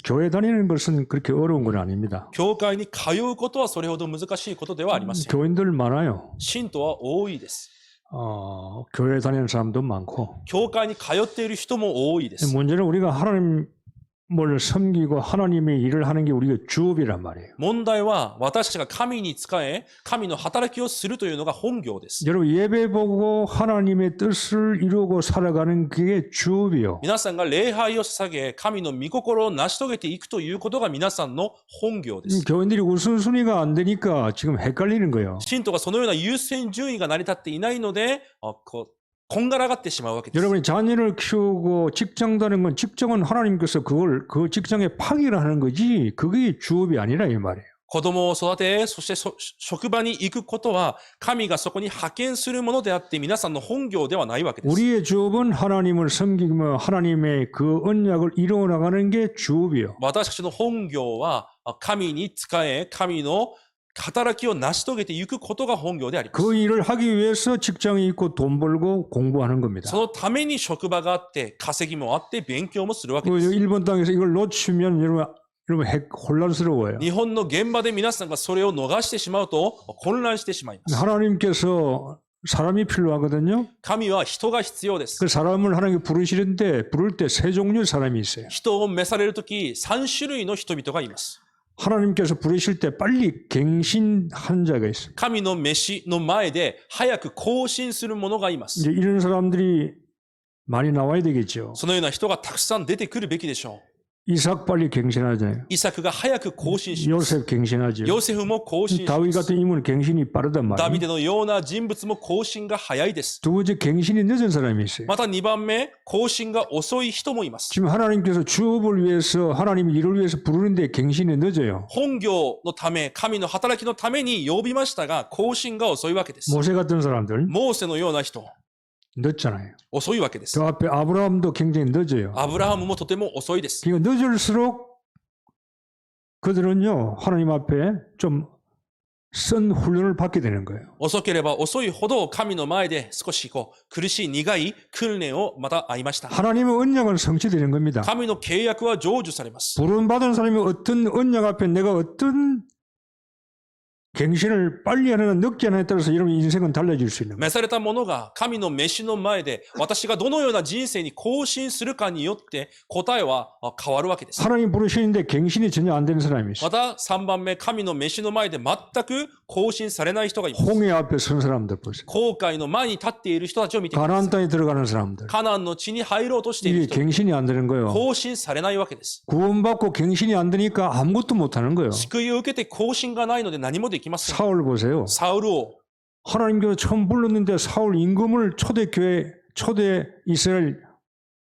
교회 다니는 것은 그렇게 어려운 건 아닙니다. 教会に通うことはそれほど難しいことではありません。 교인들 많아요. 信徒は多いです。 교회 다니는 사람도 많고. 教会に通っている人も多いです。 문제는 우리가 하나님을 섬기고 하나님의 일을 하는 게 우리가 주업이란 말이에요. 問題は私たちが神に仕え、神の働きをするというのが本業です。 여러분 예배 보고 하나님의 뜻을 이루고 살아가는 게 주업이요. 皆さんが礼拝を捧げ、神の御心を成し遂げていくということが皆さんの本業です。 교인들이 우선순위가 안 되니까 지금 헷갈리는 거예요. 信徒がそのような優先順位が成り立っていないので、こんがらがってしまうわけです。 여러분이 자녀를 키우고 직장 다니는 건 직장은 하나님께서 그 직장에 파기를 하는 거지 그게 주업이 아니라 이 말이에요. 子供を育て、そして職場に行くことは、神がそこに派遣するものであって、皆さんの本業ではないわけです。 우리의 주업은 하나님을 섬기며 하나님의 그 언약을 이루어 나가는 게 주업이요. 私たちの本業は、神に仕え、神の働きを成し遂げていくことが本業であります。 그 일을 하기 위해서 직장이 있고 돈 벌고 공부하는 겁니다. そのために職場があって、稼ぎもあって、勉強もするわけです。 일본 땅에서 이걸 놓치면 여러분 혼란스러워요. 日本の現場で皆さんがそれを逃してしまうと混乱してしまいます。 하나님께서 사람이 필요하거든요. 神は人が必要です。 그 사람을 하나님께 부르시는데 부를 때 세 종류의 사람이 있어요. 人を召されるとき、3種類の人々がいます。 하나님께서 부르실 때 빨리 갱신한 자가 있어요. 神の召しの前で早く更新する者がいます。 이제 이런 사람들이 많이 나와야 되겠죠. そのような人がたくさん出てくるべきでしょう。 이삭 빨리 갱신하잖아요. イサクが早く更新します。 요셉 갱신하죠. ヨセフも更新しま 다윗 す。 같은 인물은 갱신이 빠르단 ダビ 말이에요. デのような人物も更新が早いです。 두 번째 갱신이 늦은 사람이 있어요. また2番目、更新が遅い人もいます。 지금 하나님께서 주업을 위해서 하나님의 일을 위해서 부르는데 갱신이 늦어요. 本業のため、神の働きのために呼びましたが、更新が遅いわけです。 모세 같은 사람들 モーセのような人、 늦잖아요. 遅いわけです。 그 앞에 아브라함도 굉장히 늦어요. アブラハムもとても遅いです。 그러니까 늦을수록 그들은요 하나님 앞에 좀 쓴 훈련을 받게 되는 거예요. 遅ければ遅いほど神の前で少し苦しい苦い訓練をまた会いました。 하나님의 언약은 성취되는 겁니다. 神の契約は成就されます。 부름받은 사람이 어떤 언약 앞에 내가 어떤 갱신을 빨리 하느냐 늦게 하느냐에 따라서 여러분 인생은 달라질 수 있는 거예요. 召された者が神の召しの前で私がどのような人生に更新するかによって答えは変わるわけです。 하나님 부르시는데 갱신이 전혀 안 되는 사람이 있어요. また3番目、神の召しの前で全く更新されない人がいます。 홍해 앞에 선 사람들 보세요. 航海の前に立っている人たちを見てくださ 가나안 い。 땅에 들어가는 사람들. カナンの地に入ろうとしている 이게 人、 갱신이 안 되는 거예요. 更新されないわけです。 구원받고 갱신이 안 되니까 아무것도 못 하는 거예요. 救いを受けて更新がないので何もできません。 사울 보세요. サウル王、 하나님께서 처음 불렀는데 사울 임금을 초대 이스라엘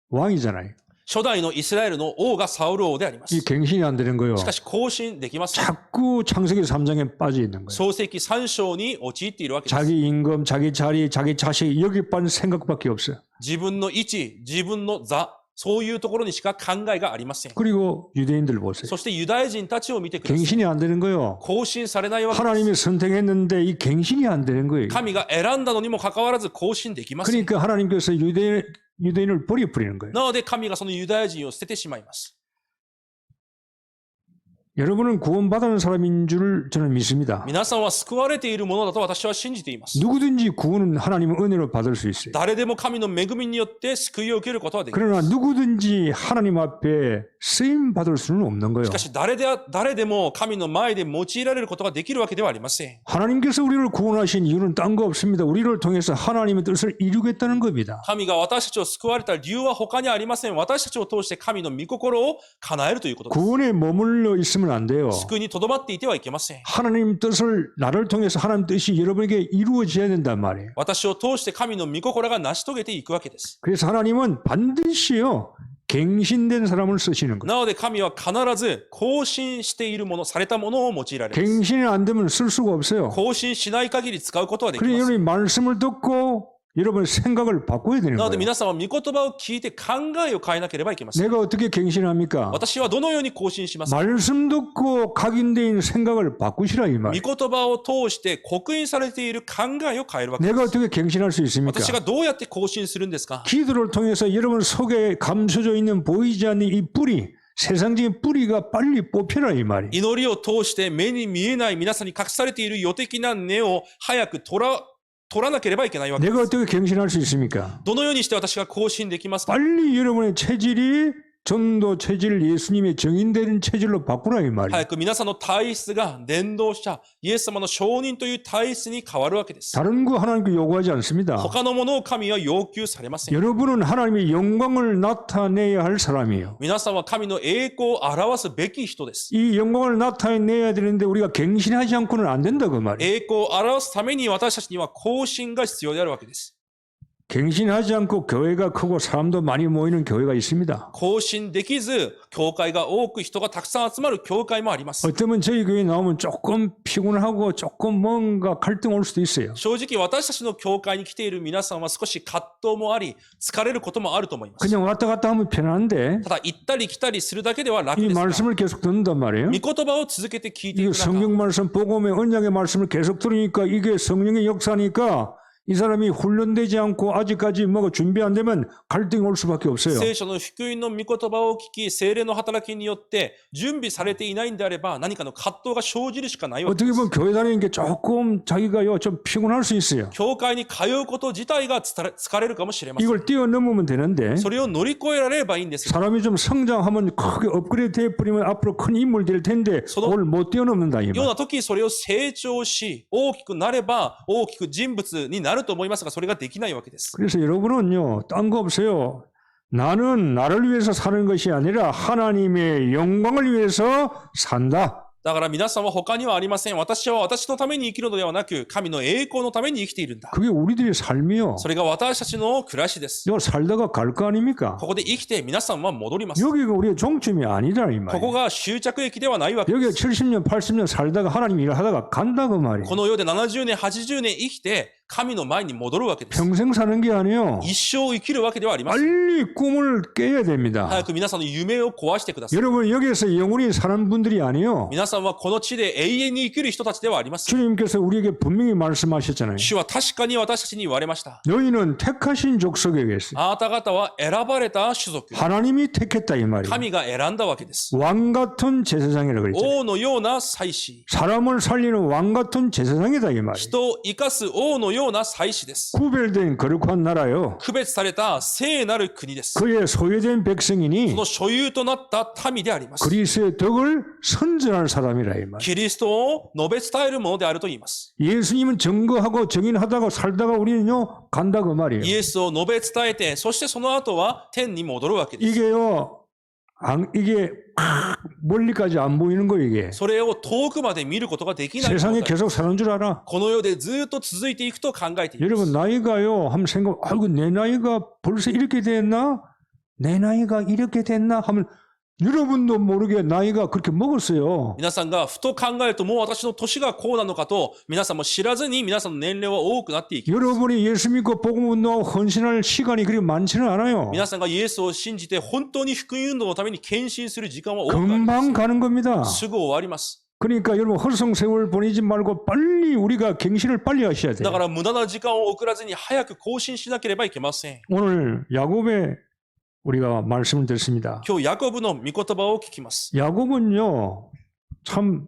왕이잖아요. 初代のイスラエルの王がサウル王でありま 이 す。 갱신이 안 되는 거예요. しかし更新できません。 자꾸 창세기 3장에 빠져 있는 거예요. 創世記3章に陥っているわけです。 자기 임금, 자기 자리, 자기 자식 여기만 생각밖에 없어요. 自分の位置、自分の座、そういうところにしか考えがありません。 그리고 유대인들 보세요. そしてユダヤ人たちを見てください。 갱신이 안 되는 거예요. 更新されないわけです。 하나님이 선택했는데 이 갱신이 안 되는 거예요. 神が選んだのにもかかわらず更新できません。 그러니까 하나님께서 유대인을 버리는 거예요. なので神がそのユダヤ人を捨ててしまいます。 여러분은 구원받은 사람인 줄 저는 믿습니다. 皆さんは救われているものだと私は信じています。 누구든지 구원은 하나님의 은혜로 받을 수 있어요. 誰でも神の恵みによって救いを受けることはできま 그러나 누구든지 하나님 앞에 쓰임 받을 수는 없는 거예요. す。しかし誰でも神の前で用いられることができるわけではありません。 하나님께서 우리를 구원하신 이유는 딴 거 없습니다. 우리를 통해서 하나님의 뜻을 이루겠다는 겁니다. 神が私たちを救われた理由は他にありません。私たちを通して神の御心を叶えるということです。 구원에 머물러 있으면 안 돼요. 救いにとどまっていてはいけません。 하나님 뜻을 나를 통해서 하나님 뜻이 여러분에게 이루어져야 된단 말이에요. 私を通して神の御心が成し遂げていくわけです。 그래서 하나님은 반드시요 갱신된 사람을 쓰시는 거예요. なので神は必ず更新しているもの、されたものを用いられます。 갱신이 안 되면 쓸 수가 없어요. 更新しない限り使うことはでき 그래서 ません。 여러분이 말씀을 듣고 여러분의 생각을 바꿔야 되는 なので 거예요. 皆さんは御言葉を聞いて考えを変えなければいけません。 내가 어떻게 갱신합니까? 私はどのように更新しますか？ 말씀 듣고 각인된 생각을 바꾸시라 이 御 말. 言葉を通して刻印されている考えを変えるわけで 내가 す。 어떻게 갱신할 수 있습니까? 私がどうやって更新するんですか？ 기도를 통해서 여러분 속에 감춰져 있는 보이지 않는 이 뿌리 세상적인 뿌리가 빨리 뽑혀라 이 말이에요. 祈りを通して目に見えない皆さんに隠されている予的な根を早く取らなければいけないわけで 내가 す。 어떻게 갱신할 수 있습니까? どのようにして私が更新できますか？ 빨리 여러분의 체질이 전도 체질, 예수님의 정인되는 체질로 바꾸라 이 말이에요. 早く皆さんの体質が伝道者、イエス様の証人という体質に変わるわけです。 다른 거 하나님께 요구하지 않습니다. 他のものを神は要求されません。 여러분은 하나님의 영광을 나타내야 할 사람이에요. 皆さんは神の栄光を表すべき人です。 이 영광을 나타내야 되는데 우리가 갱신하지 않고는 안 된다 그 말이에요. 栄光を表すために私たちには更新が必要であるわけです。 갱신하지 않고 교회가 크고 사람도 많이 모이는 교회가 있습니다. 更新できず、教会が多く人がたくさん集まる教会もあります。 어쩌면 저희 교회 나오면 조금 피곤하고 조금 뭔가 갈등 올 수도 있어요. 正直私たちの教会に来ている皆さんは少し葛藤もあり、疲れることもあると思います。 그냥 왔다 갔다 하면 편한데 ただ行ったり来たりするだけでは楽 이 ですが、 말씀을 계속 듣는단 말이에요. 御言葉を続けて聞いてい 이 く中、 성경 말씀, 복음의 언약의 말씀을 계속 들으니까 이게 성령의 역사니까 이 사람이 훈련되지 않고 아직까지 뭐가 준비 안 되면 갈등이 올 수밖에 없어요. 聖書の福音の御言葉を聞き、聖霊の働きによって準備されていないんであれば、何かの葛藤が生じるしかないわけ 어떻게 です。 보면 교회 다니는 게 조금 자기가요 좀 피곤할 수 있어요. 教会に通うこと自体が疲れるかもしれません。 이걸 뛰어넘으면 되는데 それを乗り越えられればいいんですが、 사람이 좀 성장하면 크게 업그레이드 돼버리면 앞으로 큰 인물 될 텐데 그걸 못 뛰어넘는다 이 よう 말. な時それを成長し、大きくなれば大きく人物になると思いますが、それができないわけです。 그래서 여러분은요 딴 거 없어요. 나는 나를 위해서 사는 것이 아니라 하나님의 영광을 위해서 산다. だから皆さんは他にはありません。私は私のために生きるのではなく、神の栄光のために生きているんだ。 그게 우리들의 삶이요. それが私たちの暮らしです。 이거 살다가 갈 거 아닙니까? ここで生きて皆さんは戻ります。 여기가 우리의 종점이 아니라 이 ここ 말이에요. が終着駅ではないわけで 여기가 す。 70년, 80년 살다가 하나님 일을 하다가 간다 그 말이에요. この世で70年、80年生きて、神の前に戻るわけです。 평생 사는 게 아니에요. 一生生きるわけではありません。 빨리 꿈을 깨야 됩니다. 早く皆さんの夢を壊してください。 여러분 여기에서 영원히 사는 분들이 아니에요. 皆さんはこの地で永遠に生きる人たちではありません。 주님께서 우리에게 분명히 말씀하셨잖아요. 主は確かに私たちに言われました。 너희는 택하신 족속에 계세요. あなた方は選ばれた種族。 하나님이 택했다 이 말이에요. 神が選んだわけです。 왕 같은 제사장이라고 그랬잖아요. 王のような祭司。 사람을 살리는 왕 같은 제사장이다 이 말이에요. 人を生かす王のような祭司です。 구별된 거룩한 나라요. 区別された聖なる国です。 그의 소유된 そ 백성이니 の所有となった民であります。 그리스의 덕을 선전할 사람이라 이 말이에요. キリストを述べ伝えるものであると言います。 예수님은 증거하고 증인하다가 살다가 우리는요 간다 그 말이에요. イエスを述べ伝えて、そしてその後は天に戻るわけです。 이게요 이게 멀리까지 안 보이는 거 이게 それを遠くまで見ることができない状 세상에 態。 계속 사는 줄 알아. この世でずっと続いていくと考えています。 여러분 나이가요 한번 생각 아이고 내 나이가 벌써 이렇게 됐나? 내 나이가 이렇게 됐나? 하면 여러분도 모르게 나이가 그렇게 먹었어요. 皆さんがふと考えるともう私の年がこうなのかと皆さんも知らずに皆さんの年齢は多くなっていきます。 여러분이 예수 믿고 복음 운동하고 헌신할 시간이 그리 많지는 않아요. 皆さんがイエスを信じて本当に福音運動のために献身する時間は多くありま 금방 가는 겁니다. す。すぐ終わります。 그러니까 여러분 헛성 세월 보내지 말고 빨리 우리가 갱신을 빨리 하셔야 だ 돼요. から無駄な時間を送らずに早く更新しなければいけません。 오늘 야곱의 우리가 말씀을 듣습니다. 今日ヤコブの御言葉を聞きます。 야곱은요 참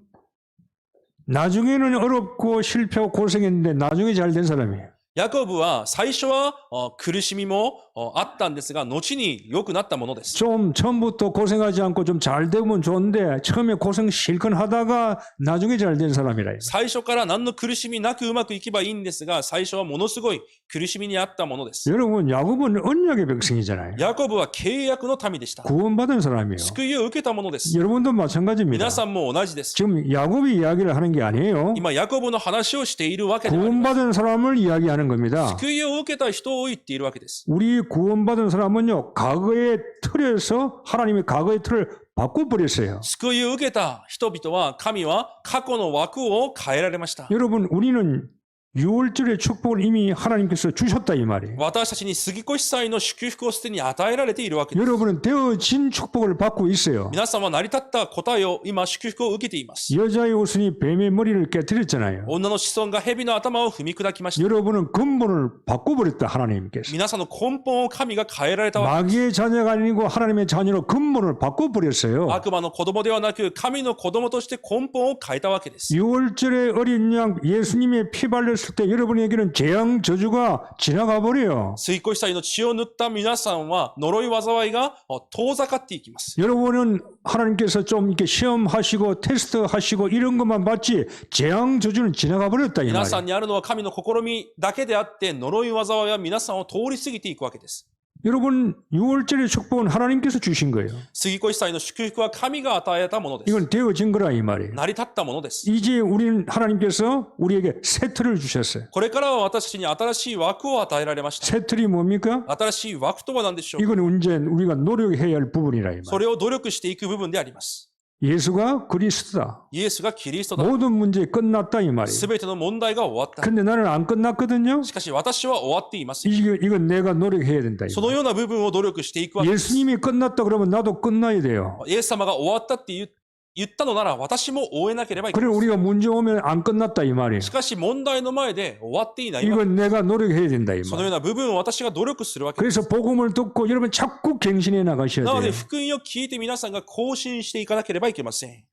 나중에는 어렵고 실패하고 고생했는데 나중에 잘 된 사람이에요. ヤコブは最初は苦しみもあったんですが、後に良くなったものです。 좀 처음부터 고생하지 않고 좀 잘 되면 좋은데 처음에 고생 실컷 하다가 나중에 잘 된 사람이라. 最初から何の苦しみなくうまくいけばいいんですが、最初はものすごい苦しみにあったものです。 여러분 야곱은 언약의 백성이잖아요. ヤコブは契約の民でした。 구원받은 사람이에요. 救いを受けたものです。 여러분도 마찬가지입니다. 皆さんも同じです。 지금 야곱이 이야기를 하는 게 아니에요. 今、ヤコブの話をしているわけではあります。 구원받은 사람을 이야기하는 겁니다. 救いを受けた人を言っているわけです。 우리 구원받은 사람은요 과거의 틀에서 하나님의 과거의 틀을 바꿔버렸어요. 救いを受けた人々は、神は過去の枠を変えられました。 여러분 우리는 6월절의 축복을 이미 하나님께서 주셨다 이 말이에요. 私たちに杉越祭の祝福をすでに与えられているわけです。 여러분은 되어진 축복을 받고 있어요. 皆さんは成り立った答えを今祝福を受けています。 여자의 옷은이 뱀의 머리를 깨뜨렸잖아요. 女の子孫が蛇の頭を踏み砕きました。 여러분은 근본을 바꿔버렸다 하나님께서. 皆さんの根本を神が変えられたわけです。 마귀의 자녀가 아니고 하나님의 자녀로 근본을 바꿔버렸어요. 悪魔の子供ではなく神の子供として根本を変えたわけです。 6월절의 어린 양 예수님의 피 발렸을 때 여러분에게는 재앙 저주가 지나가 버려요. 水越祭の血を塗った皆さんは呪い災いが遠ざかっていきます。 여러분은 하나님께서 좀 이렇게 시험하시고 테스트하시고 이런 것만 받지 재앙 저주는 지나가 버렸다 이 皆さ 말이에요. んにあるのは神の試みだけであって呪い災いは皆さんを通り過ぎていくわけです。 여러분 6월절의 축복은 하나님께서 주신 거예요. 杉越祭の祝福は神が与えたものです。 이건 되어진 거라 이 말이에요. 成り立ったものです。 이제 우리는 하나님께서 우리에게 새 틀을 주셨어요. これからは私たちに新しい枠を与えられました。 새 틀이 뭡니까? 新しい枠とは何でしょうか。 이건 언제 우리가 노력해야 할 부분이라 이 そ 말이에요. れを努力していく部分であります。 예수가 그리스도다. イエスがキリストだ。 모든 문제 끝났다 이 말이에요. すべての問題が終わった。 근데 나는 안 끝났거든요. しかし私は終わっています。 이건 내가 노력해야 된다. そのような部分を努力していくわけです。 예수님이 끝났다 그러면 나도 끝나야 돼요. イエス様が終わったって言ったのなら私も終えなければいけ 그래 ない。 우리가 문제 오면 안 끝났다 이 말이에요. しかし問題の前で終わっていないわけ。 이건 내가 노력해야 된다 이 その 말이에요. ような部分を私が努力するわけです。 그래서 복음을 듣고 여러분 자꾸 갱신해 나가셔야 なので 돼요. 福音を聞いて皆さんが更新していかなければいけません。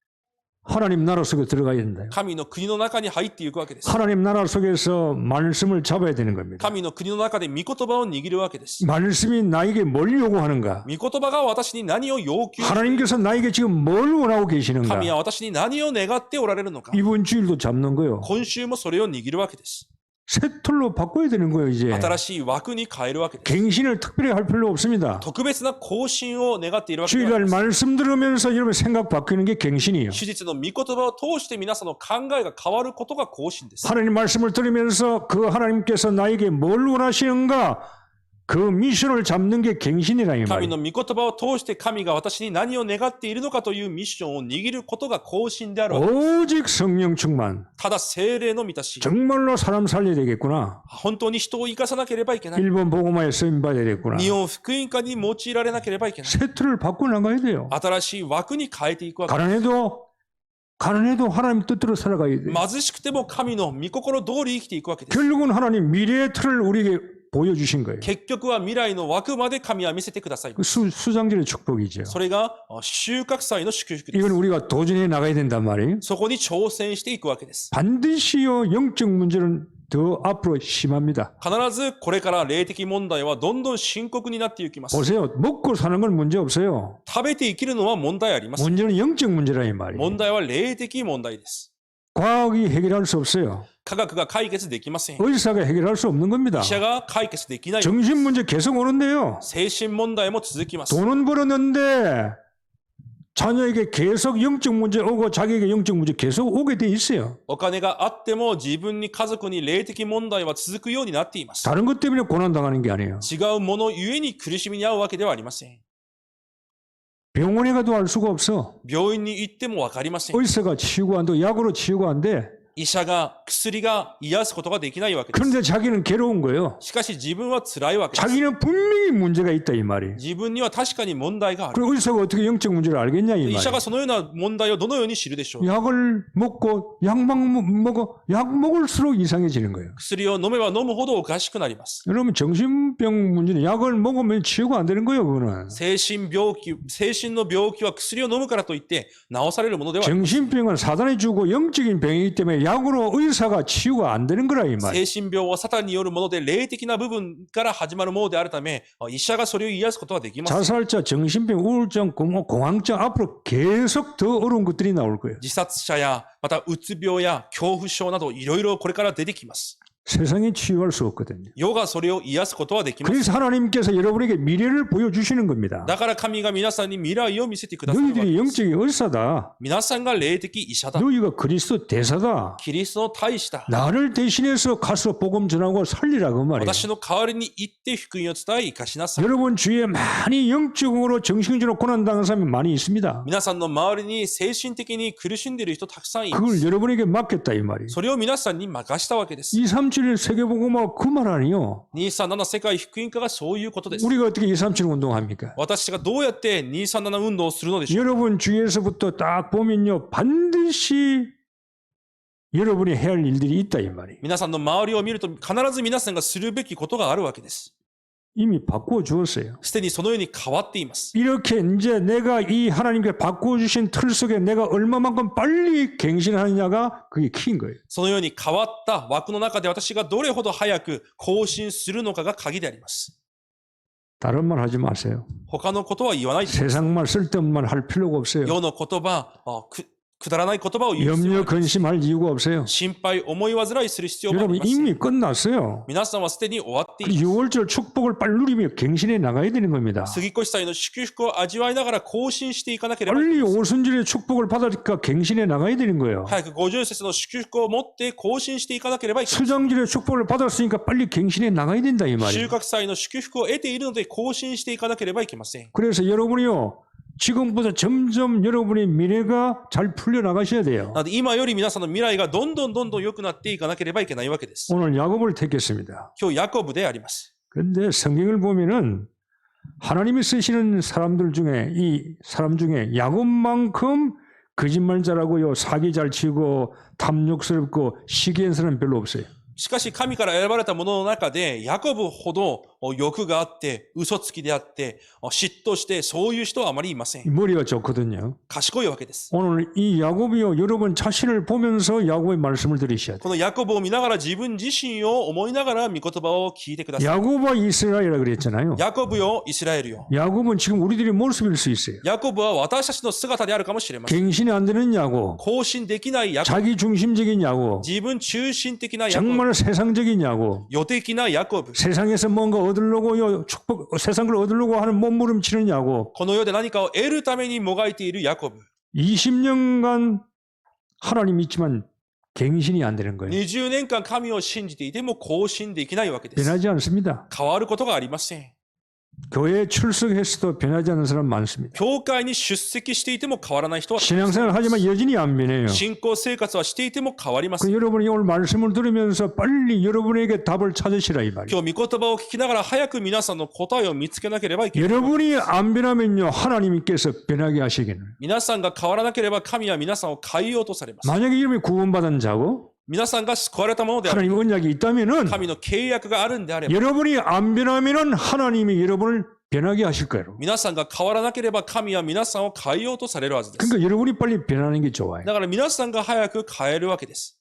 하나님 나라 속에 들어가야 된다. 神の国の中に入っていくわけです。 하나님 나라 속에서 말씀을 잡아야 되는 겁니다. 神の国の中で御言葉を握るわけです。 말씀이 나에게 뭘 요구하는가? 御言葉が私に何を要求、 하나님께서 나에게 지금 뭘 원하고 神 계시는가? は私に何を願っておられるのか。 이번 주일도 잡는 거요. 今週もそれを握るわけです。 새 틀로 바꿔야 되는 거예요 이제. 新しい枠に変えるわけです。 갱신을 특별히 할 필요 없습니다. 特別な更新を願っているわけではない 주일날 です。 말씀 들으면서 여러분 생각 바뀌는 게 갱신이에요. 手術の御言葉を通して皆さんの考えが変わることが更新です。 하나님 말씀을 들으면서 그 하나님께서 나에게 뭘 원하시는가 그 미션을 잡는 게 갱신이라 이 神 말이에요. の御言葉を通して神が私に何を願っているのかというミッションを握ることが更新であるわけです。 오직 성령 충만. ただ聖霊の満たし、 정말로 사람 살려야 되겠구나. 本当に人を生かさなければいけない。 일본 복음화에 쓰임 받아야 되겠구나. 日本福音化に用いられなければいけない。 새 틀을 바꿔 나가야 돼요. 新しい枠に変えていくわけです。 가난해도 하나님 뜻대로 살아가야 돼요. 貧しくても神の御心通り生きていくわけです。 결국은 하나님 미래의 틀을 우리에게 보여주신 거예요. 結局は未来の枠まで神は見せてください。 그 수장절의 축복이죠. それが収穫祭の祝福で 이건 す。 우리가 도전해 나가야 된단 말이에요. そこに挑戦していくわけです。 반드시요 영적 문제는 더 앞으로 심합니다. 必ずこれから霊的問題はどんどん深刻になっていきます。 보세요. 먹고 사는 건 문제 없어요. 食べて生きるのは問題あります。 문제는 영적 문제라 이 말이에요. 問題は霊的問題です。 과학이 해결할 수 없어요. 科学が解決できません。 의사가 해결할 수 없는 겁니다. 医者が解決できない。 정신 문제 계속 오는데요. 精神問題も続きます。 돈은 벌었는데 자녀에게 계속 영적 문제 오고 자기에게 영적 문제 계속 오게 돼 있어요. お金があっても自分に家族に霊的問題は続くようになっています。 다른 것 때문에 고난당하는 게 아니에요. 違うものゆえに苦しみに遭うわけではありません。 병원에 가도 알 수가 없어. 病院に行ってもわかりません。 의사가 치유가 안 돼. 약으로 치유가 안 돼. 医者が薬が癒すことができないわけです。 그런데 자기는 괴로운 거예요. しかし自分は辛いわけです。 자기는 분명히 문제가 있다 이 말이에요. 自分には確かに問題がある。 그리고 의사가 어떻게 영적 문제를 알겠냐 이 医者 말이에요. がそのような問題をどのように知るでしょう。 약을 먹고 약만 먹어 약 먹을수록 이상해지는 거예요. 薬を飲めば飲むほどおかしくなります。 여러분 정신병 문제는 약을 먹으면 치유가 안 되는 거예요. 그거는 精神の病気は薬を飲むからといって治されるものではありません。 정신병은 사단이 주고 영적인 병이기 때문에 약으로 의사가 치유가 안 되는 거라 이 말이에요. 精神病はサタンによるもので霊的な部分から始まるものであるため医者がそれを癒すことはできません。 자살자, 정신병, 우울증, 공황증 앞으로 계속 더 어려운 것들이 나올 거예요. 自殺者やまたうつ病や恐怖症などいろいろこれから出てきます。 세상에 치유할 수 없거든요. 世がそれを癒すことはできません。 그래서 하나님께서 여러분에게 미래를 보여주시는 겁니다. だから神が皆さんに未来を見せてくださるわけ 너희들이 です。 영적인 의사다. 皆さんが霊的医者だ。 너희가 그리스도 대사다. キリストの大使だ。 나를 대신해서 가서 복음 전하고 살리라 그 말이에요. 私の代わりに行って福音を伝え生かしなさい。 여러분 주위에 많이 영적으로 정신적으로 고난당한 사람이 많이 있습니다. 皆さんの周りに精神的に苦しんでいる人たくさんいます。 그걸 여러분에게 맡겼다 이 말이에요. それを皆さんに任したわけです。 2, 237 세계복음화 그 말 아니요. 237世界福音化がそういうことです。 우리가 어떻게 237 운동합니까? 私がどうやって237運動をするのでしょうか。 여러분 주위에서부터 딱 보면요. 반드시 여러분이 해야 할 일들이 있다 이 말이에요. 皆さんの周りを見ると必ず皆さんがするべきことがあるわけです。 이미 바꾸어 주었어요. すでにそのように変わっています。 이렇게 이제 내가 이 하나님께 바꾸어 주신 틀 속에 내가 얼마만큼 빨리 갱신하느냐가 그게 키인 거예요. そのように変わった枠の中で私がどれほど早く更新するのかが鍵であります。 다른 말 하지 마세요. 他のことは言わないで。 세상 말 쓸데없는 말 할 필요가 없어요. 世の言葉、くだらない言葉を言う必要 염려 はない。 근심할 이유가 없어요. 心配、思い煩いする必要はあり 여러분 ません。 이미 끝났어요. 皆さんはすでに終わっています。 6월절 축복을 빨리 누리며 갱신해 나가야 되는 겁니다. 杉越祭の祝福を味わいながら更新していかなければいけ 빨리 ません。 오순절의 축복을 받으니까 갱신해 나가야 되는 거예요. 早く50節の祝福を持って更新していかなければいけません。 수장절의 축복을 받았으니까 빨리 갱신해 나가야 된다 이 収 말이에요. 穫祭の祝福を得ているので更新していかなければいけません。 그래서 여러분이요. 지금부터 점점 여러분의 미래가 잘 풀려나가셔야 돼요. なので今より皆さんの未来がどんどん良くなっていかなければいけないわけです。 오늘 야곱을 택했습니다. 今日ヤコブであります。 그런데 성경을 보면은 하나님이 쓰시는 사람들 중에 이 사람 중에 야곱만큼 거짓말잘하고요 사기 잘 치고 탐욕스럽고 시기한 사람 별로 없어요. しかし神から選ばれた者の中でヤコブほど欲があって嘘つきであって嫉妬してそういう人はあまりいません。 머리가 좋거든요. 賢いわけです。 오늘 이 야곱이요 여러분 자신을 보면서 야곱의 말씀을 들으셔야 돼요. このヤコブを見ながら自分自身を思いながら御言葉を聞いてください。 야곱과 이스라엘이라 그랬잖아요. ヤコブよ、イスラエルよ。 야곱은 지금 우리들의 모습일 수 있어요. ヤコブは私たちの姿であるかもしれません。 갱신이 안 되는 야곱, 更新できないヤコブ、 자기 중심적인 야곱, 自分中心的なヤコブ、 정말 세상적인 야곱, 予的なヤコブ、 세상에서 뭔가 얻으려고요 축복, 세상 걸 얻으려고 하는 몸부림치는 야곱. この世で何かを得るためにもがいているヤコブ。 20년간 하나님 믿지만 갱신이 안 되는 거예요. 20年間神を信じていても更新できないわけです。 변하지 않습니다. 変わることがありません。 교회에 출석했어도 변하지 않는 사람 많습니다. 教会に出席していても変わらない人は 신앙생활 하지만 여전히 안 변해요. 信仰生活はしていても変わりません。 그 여러분이 오늘 말씀을 들으면서 빨리 여러분에게 답을 찾으시라 이 말이에요. 今日御言葉を聞きながら早く皆さんの答えを見つけなければいけない。 여러분이 안 변하면요 하나님께서 변하게 하시기는. 皆さんが変わらなければ神は皆さんを変えようとされます。 만약에 여러분이 구원받은 자고 皆さんが救われたものである。 하나님 언약이 있다면은 神の契約があるんであれば、 여러분이 안 변하면은 하나님이 여러분을 변하게 하실 거예요. 皆さんが変わらなければ神は皆さんを変えようとされるはずです。 그러니까 여러분이 빨리 변하는 게 좋아요. だから皆さんが早く変えるわけです。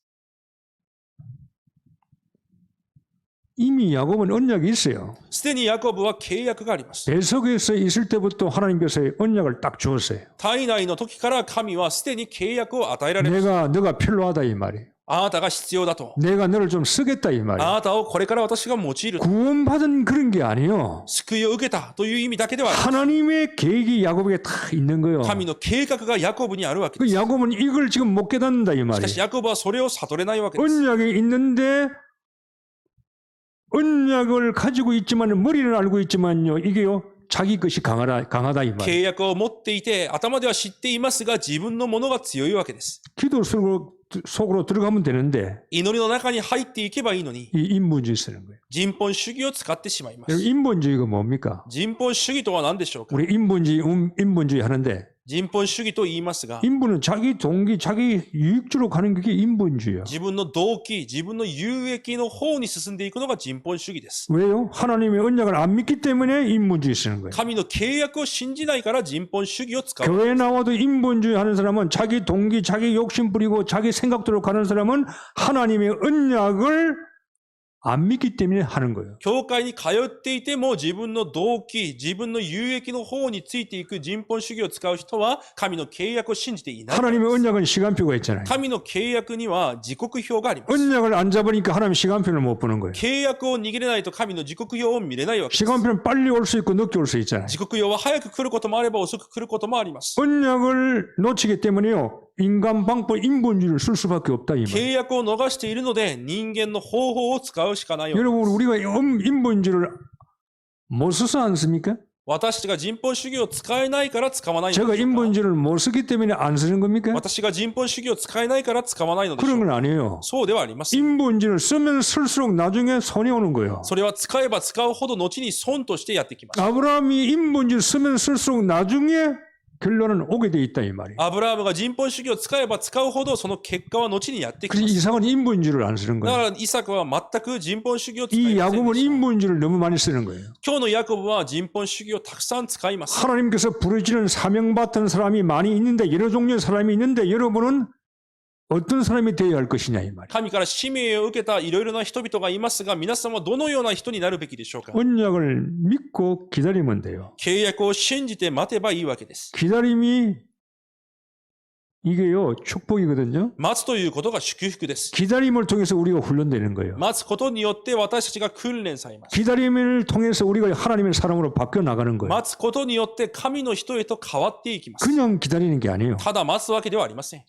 이미 야곱은 언약이 있어요. すでにヤコブは契約があります。 배석에서 있을 때부터 하나님께서 언약을 딱 주었어요. 体内の時から神はすでに契約を与えられました。 너가 필요하다 이 말이에요. あなたが必要だと。 내가 너를 좀 쓰겠다 이 あ 말이에요. なたをこれから私が用いる。 구원받은 그런 게 아니에요. 救いを受けたという意味だけではありません。 하나님의 계획이 야곱에게 다 있는 거예요. 神の計画がヤコブにあるわけで 그 す。 야곱은 이걸 지금 못 깨닫는다 이 しかし 말이에요. ヤコブはそれを悟れないわけです。 언약이 있는데 언약을 가지고 있지만 머리는 알고 있지만요. 이게요. 자기 것이 강하다 이 말이에요. 契約を持っていて頭では知っていますが自分のものが強いわけです。 기도 속으로 들어가면 되는데 祈りの中に入っていけばいいのに 이 인본주의 쓰는 거예요. 人本主義を使ってしまいま 여러분, す。 인본주의가 뭡니까? 人本主義とは何でしょうか。 우리 인본주의 하는데 人本主義と言いますが、 인본은 자기 동기, 자기 유익주로 가는 게 인본주의예요. 自分の動機、自分の有益の方に進んでいくのが人本主義です。 왜요? 하나님의 언약을 안 믿기 때문에 인본주의 쓰는 거예요. 神の契約を信じないから人本主義を使う。 교회 나와도 인본주의 하는 사람은 자기 동기, 자기 욕심 부리고 자기 생각대로 가는 사람은 하나님의 언약을 안 믿기 때문에 하는 거예요. 教会に通っていても自分の動機、自分の有益の方についていく人本主義を使う人は神の契約を信じていない。 하나님의 언약은 시간표가 있잖아요. 神の契約には時刻表があります。 언약을 안 잡으니까 하나님 시간표를 못 보는 거예요. 契約を握れないと神の時刻表を見れないわけです。 시간표는 빨리 올 수 있고 늦게 올 수 있잖아요. 時刻表は早く来ることもあれば遅く来ることもあります。 언약을 놓치기 때문에요. 인간 방법 인본주의를 쓸 수밖에 없다 이 말. 契約を逃しているので人間の方法を使うしかないよ。 여러분 우리가 인본주의를 못 써서 않습니까? 私が人本主義を使えないから使わないの 제가 でしょうか 인본주의를 못 쓰기 때문에 안 쓰는 겁니까? 私が人本主義を使えないから使わないのでしょ 그런 う 건 か 아니에요. そうではありません。 인본주의를 쓰면 쓸수록 나중에 손이 오는 거예요. それは使えば使うほど後に損としてやってきます。 아브라함이 인본주의를 쓰면 쓸수록 나중에 결론은 오게 돼 있다 이 말이에요. アブラハムが人本主義を使えば使うほどその結果は後にやってき 그래서 ます。 이삭은 인본주의를 안 쓰는 だか 거예요. らイサクは全く人本主義を使い 이 ません 야곱은 でした。 인본주의를 너무 많이 쓰는 거예요. 今日のヤコブは人本主義をたくさん使います。 하나님께서 부르시는 사명받은 사람이 많이 있는데 여러 종류의 사람이 있는데 여러분은 어떤 사람이 되어야 할 것이냐 이 말이에요. 神から使命を受けたいろいろな人々がいますが、皆さんはどのような人になるべきでしょうか。 언약을 믿고 기다리면 돼요. 契約を信じて待てばいいわけです。 기다림이 이게요 축복이거든요. 待つということが祝福です。 기다림을 통해서 우리가 훈련되는 거예요. 待つことによって私たちが訓練されます。 기다림을 통해서 우리가 하나님의 사람으로 바뀌어 나가는 거예요. 待つことによって神の人へと変わっていきます。 그냥 기다리는 게 아니에요. ただ待つわけではありません。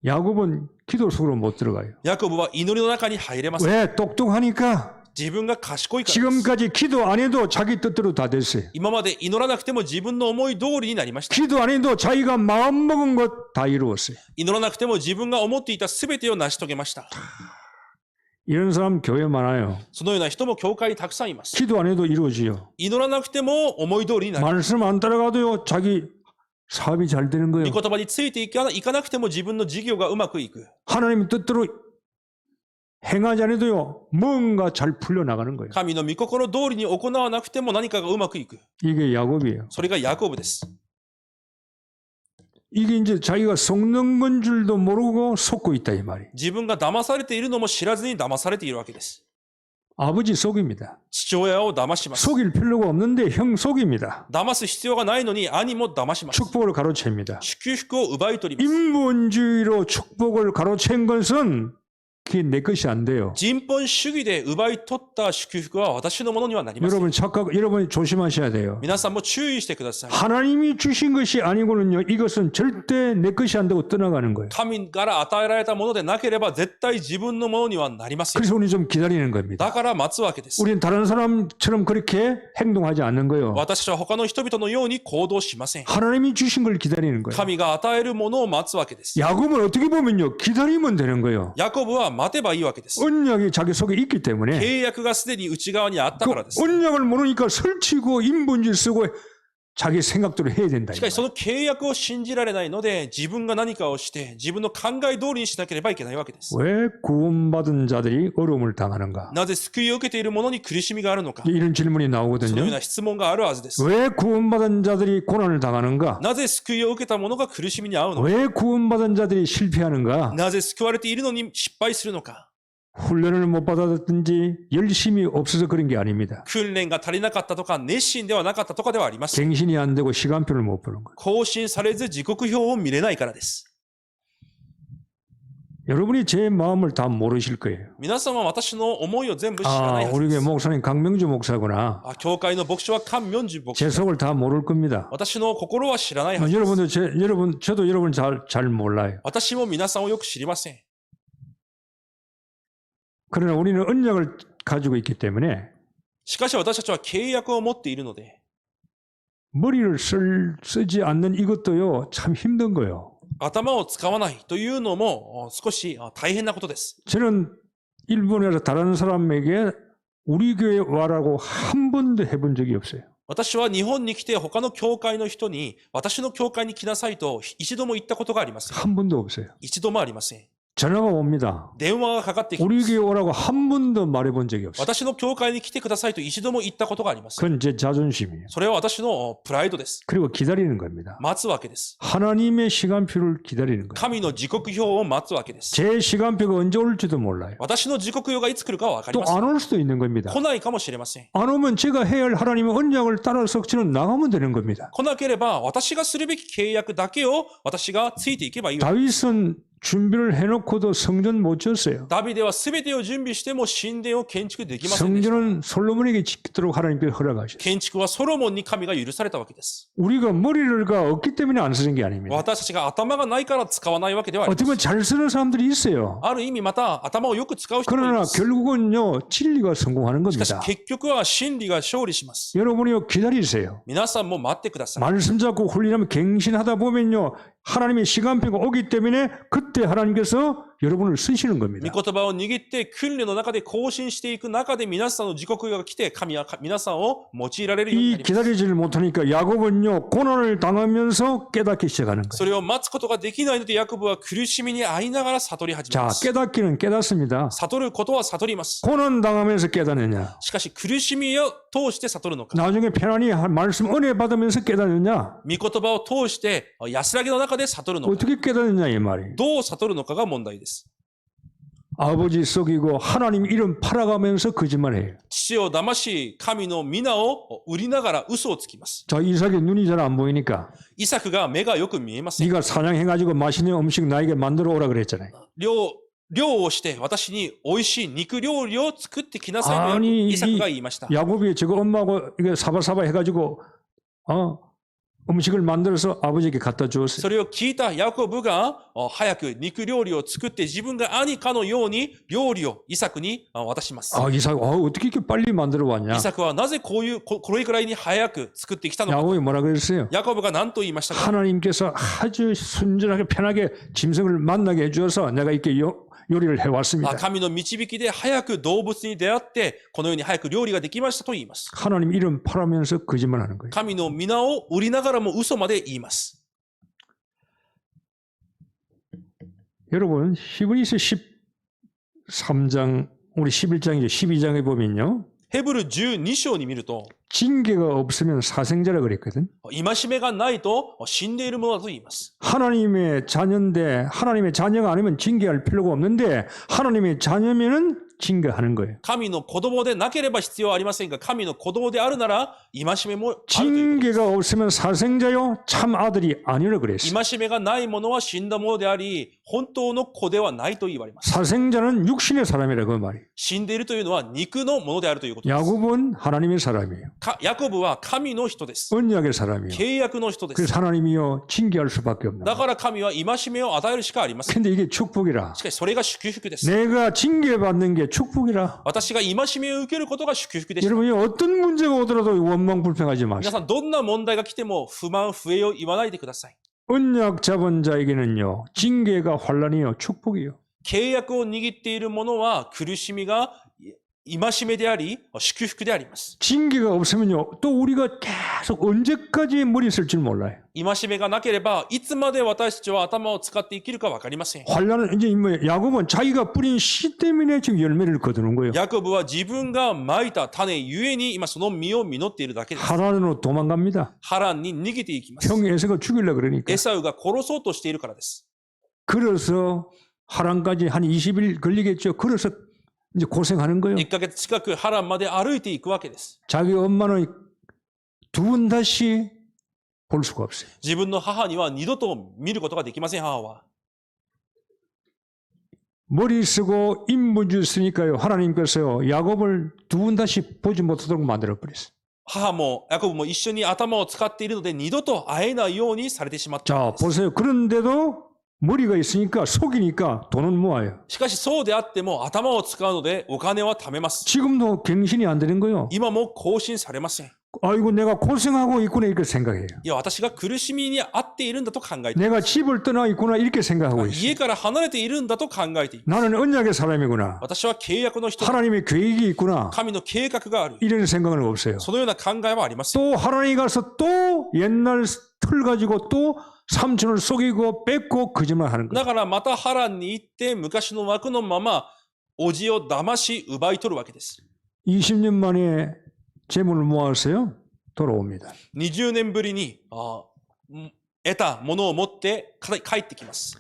야곱은 기도 속으로 못 들어가요. ヤコブは祈りの中に入れません。 왜? 똑똑하니까 自分が賢いからです。 지금까지 기도 안 해도 자기 뜻대로 다 됐어요. 今まで祈らなくても自分の思い通りになりました。 기도 안 해도 자기가 마음먹은 것 다 이루었어요. 祈らなくても自分が思っていた全てを成し遂げました。 이런 사람 교회 많아요. そのような人も教会にたくさんいます。 기도 안 해도 이루어지요. 祈らなくても思い通りになる。 말씀 안 따라가도요. 자기 사업이 잘 되는 거예요. 御言葉についていかなくても自分の事業がうまくいく。 하나님 뜻대로 행하지 않아도요. 뭔가 잘 풀려나가는 거예요. 神の御心通りに行わなくても何かがうまくいく。 이게 야곱이에요. それがヤコブです。 이게 이제 자기가 속는 건 줄도 모르고 속고 있다 이 말이에요. 自分が騙されているのも知らずに騙されているわけです。 아버지 속입니다. 父親を騙します。 속일 필요가 없는데 형 속입니다. 騙す必要がないのに兄も騙します。 축복을 가로챕니다. 祝福を奪い取ります。 인본주의로 축복을 가로챈 것은 그게 내 것이 안 돼요. 人本主義で奪い取った祝福は私のものにはなりません。 여러분 조심하셔야 돼요. 皆さんも注意してください。 하나님이 주신 것이 아니고는요. 이것은 절대 내 것이 안 되고 떠나가는 거예요. 神から与えられたものでなければ絶対自分のものにはなりません。 그래서 우리 좀 기다리는 겁니다. だから待つわけです。 우리는 다른 사람처럼 그렇게 행동하지 않는 거예요. 私は他の人々のように行動しません。 하나님이 주신 걸 기다리는 거예요. 神が与えるものを待つわけです。 야곱은 어떻게 보면요. 기다리면 되는 거예요. ヤコブは待てばいいわけです。 언약이 자기 속에 있기 때문에 契約がすでに内側にあったからで 그 す。 언약을 모르니까 설치고 인본주의 쓰고 자기 생각대로 해야 된다. しかしその契約を信じられないので自分が何かをして自分の考え通りにしなければいけないわけです。 왜 구원받은 자들이 어려움을 당하는가? なぜ救いを受けている者に苦しみがあるのか。 이런 질문이 そのよう 나오거든요. な質問があるはずです。 왜 구원받은 자들이 고난을 당하는가? なぜ救いを受けた者が苦しみに遭うのか。 왜 구원받은 자들이 실패하는가? なぜ救われているのに失敗するのか。 훈련을 못 받았든지 열심이 없어서 그런 게 아닙니다. 訓練が足りなかったとか熱心ではなかったとかではありません。 갱신이 안 되고 시간표를 못 보는 거예요. 更新されず時刻表を見れないからです。 여러분이 제 마음을 다 모르실 거예요. 皆さんは私の思いを全部知らない 아, はず 우리 で 교회 す。 목사님 강명주 목사구나. 教会の牧師は菅明寿牧 제 師。 속을 다 모를 겁니다. 私の心は知らないはずです。 저도 여러분 잘 몰라요. 私も皆さんをよく知りません。 그러나 우리는 언약을 가지고 있기 때문에 しかし私たちは契約を持っているので、 머리를 쓰지 않는 이것도요, 참 힘든 거예요. 頭を使わないというのも少し大変なことです。 저는 일본에서 다른 사람에게 우리 교회 와라고 한 번도 해본 적이 없어요. 私は日本に来て他の教会の人に私の教会に来なさいと一度も言ったことがありません。 한 번도 없어요. 一度もありません。 전화가 옵니다. 電話がかかってきま 우리 す。 교회 오라고 한 번도 말해본 적이 없어요. 私の教会に来てくださいと一度も言ったことがありません。 그건 제 자존심이에요. それは私のプライドです。 그리고 기다리는 겁니다. 待つわけです。 하나님의 시간표를 기다리는 거예요. 神の時刻表を待つわけです。 제 시간표가 언제 올지도 몰라요. 私の時刻表がいつ来るかは分かり 또 ません。 안 올 수도 있는 겁니다. 来ないかもしれません。 안 오면 제가 해야 할 하나님의 언약을 따라서 저는 나가면 되는 겁니다. 来なければ私がするべき契約だけを私がついていけばいいわけです。 다윗은 준비를 해놓고도 성전 못 지었어요. ダビデは全てを準備しても神殿を建築できませんでした。 성전은 솔로몬에게 짓도록 하나님께서 허락하셨어요. 建築はソロモンに神が許されたわけです。 우리가 머리가 없기 때문에 안 쓰는 게 아닙니다. 私たちが頭がないから使わないわけではあり 어떻게 ま 보면 せん。 잘 쓰는 사람들이 있어요. ある意味また頭をよく使う人もい 그러나 ます。 결국은요 진리가 성공하는 しかし 겁니다. 結局は真理が勝利します。 여러분이요 기다리세요. 皆さんも待ってください。 말씀 잡고 훈련하면 갱신하다 보면요 하나님의 시간표가 오기 때문에 그때 하나님께서 여러분을 쓰시는 御 겁니다. 言葉を握って訓練の中で更新していく中で皆さんの時刻が来て神は皆さんを用いられるようにな 이 ります。 기다리지를 못하니까 야곱은요 고난을 당하면서 깨닫기 시작하는 거예요. それを待つことができないのでヤコブは苦しみに遭いながら悟り始め 자 ます。 깨닫기는 깨닫습니다. 悟ることは悟ります。 고난 당하면서 깨닫느냐? しかし苦しみを通して悟るのか。 나중에 편안히 말씀 은혜 받으면서 깨닫느냐? 御言葉を通して安らぎの中で悟るのか。 어떻게 깨닫느냐 이 말이에요. どう悟るのかが問題です。 아버지 속이고 하나님 이름 팔아가면서 거짓말해요. 父を騙し、神の皆を売りながら嘘をつきます。 자 이삭이 눈이 잘 안 보이니까 イサクが目がよく見えません。 네가 사냥해가지고 맛있는 음식 나에게 만들어 오라 그랬잖아요. 漁をして私に美味しい肉料理を作ってきなさいと 아니 イサクが言いました。 야곱이 저거 엄마하고 이게 사바사바 해가지고 음식을 만들어서 아버지에게 갖다 そ 주었어요. れを聞いたヤコブが早く肉料理を作って自分が兄かのように料理をイサクに渡します。 이삭 어떻게 이렇게 빨리 만들어 왔냐? イサクはなぜこれくらいに早く作ってきたのか。 야곱이 뭐라 그랬어요? ヤコブが何と言いましたか。 하나님께서 아주 순전하게 편하게 짐승을 만나게 해주어서 내가 이렇게 요리를 해왔습니다. 神の導きで早く動物に出会ってこのように早く料理ができましたと言います。 하나님 이름 팔으면서 거짓말하는 거예요. 神の皆を売りながらも嘘まで言います。 여러분 히브리서 13장 우리 11장이죠. 12장에 보면요. ヘブル12章に見ると 징계가 없으면 사생자라 그랬거든. 戒めがないと死んでいるものだと言います。 하나님의 자녀인데 하나님의 자녀가 아니면 징계할 필요가 없는데 하나님의 자녀면은 징계하는 거예요. 神の子供でなければ必要はありませんが、神の子供であるなら戒めもあるということです。 징계가 없으면 사생자요 참 아들이 아니라 그랬어요. 戒めがないものは死んだものであり、本当の子ではないと言われます。 사생자는 육신의 사람이라 그 말이에요. 死んでいるというのは肉のものであるということです。 야곱은 하나님의 사람이에요. ヤコブは神の人です。 언약의 사람이에요. 契約の人です。 그래서 하나님이요 징계할 수밖에 없는 だ 거예요. から神は戒めを与えるしかありません。 근데 이게 축복이라. しかしそれが祝福です。 내가 징계받는 게 축복이라. 私が戒めを受けることが祝福でした。 여러분이 어떤 문제가 오더라도 원망불평하지 皆 마세요. さん、どんな問題が来ても不満不平を言わないでください。 언약 잡은 자에게는요 징계가 환란이요 축복이요. 契約を握っている者は苦しみが戒めであり祝福であります。 징계가 없으면요 또 우리가 계속 언제까지 머리 쓸 줄 몰라요. 戒めがなければいつまで私たちは頭を使って生きるか分かりません。 환란은 이제 뭐 야곱은 자기가 뿌린 씨 때문에 지금 열매를 거두는 거예요. ヤコブは自分が蒔いた種ゆえに今その実を実っているだけです。 하란으로 도망갑니다. ハランに逃げていきます。 형 에서가 죽이려고 그러니까. エサウが殺そうとしているからです。 그래서 하란까지 한 20일 걸리겠죠. 그래서 이제 고생하는 거예요. 1ヶ月近くハランまで歩いていくわけです。 자기 엄마는 두 번 다시 볼 수가 없어요. 自分の母には二度と見ることができません、母は。 머리 쓰고 인문주 쓰니까요. 하나님께서요. 야곱을 두 번 다시 보지 못하도록 만들어 버렸어요. 母もヤコブも一緒に頭を使っているので二度と会えないようにされてしまったの 자, です。 보세요. 그런데도 머리가 있으니까 속이니까 돈은 모아요. しかしそうであっても頭を使うのでお金は貯めます。 지금도 갱신이 안 되는 거예요. 今も更新されません。 아이고 내가 고생하고 있구나 이렇게 생각해요. いや、私が苦しみに遭っているんだと考えてい 내가 ます。 집을 떠나 있구나 이렇게 생각하고 있어요. 家から離れているんだと考えています。 나는 언약의 사람이구나. 私は契約の人だ。 하나님의 계획이 있구나. 神の計画がある。 이런 생각은 없어요. そのような考えはありません。 또 하나님 가서 또 옛날 틀 가지고 또 삼촌을 속이고 뺏고 거짓말하는 거예요. だからまたハランに行って昔の枠のままおじを騙し奪い取るわけです。 20년 만에 재물을 모았어요. 돌아옵니다. 20年ぶりに得たものを持って帰ってきます。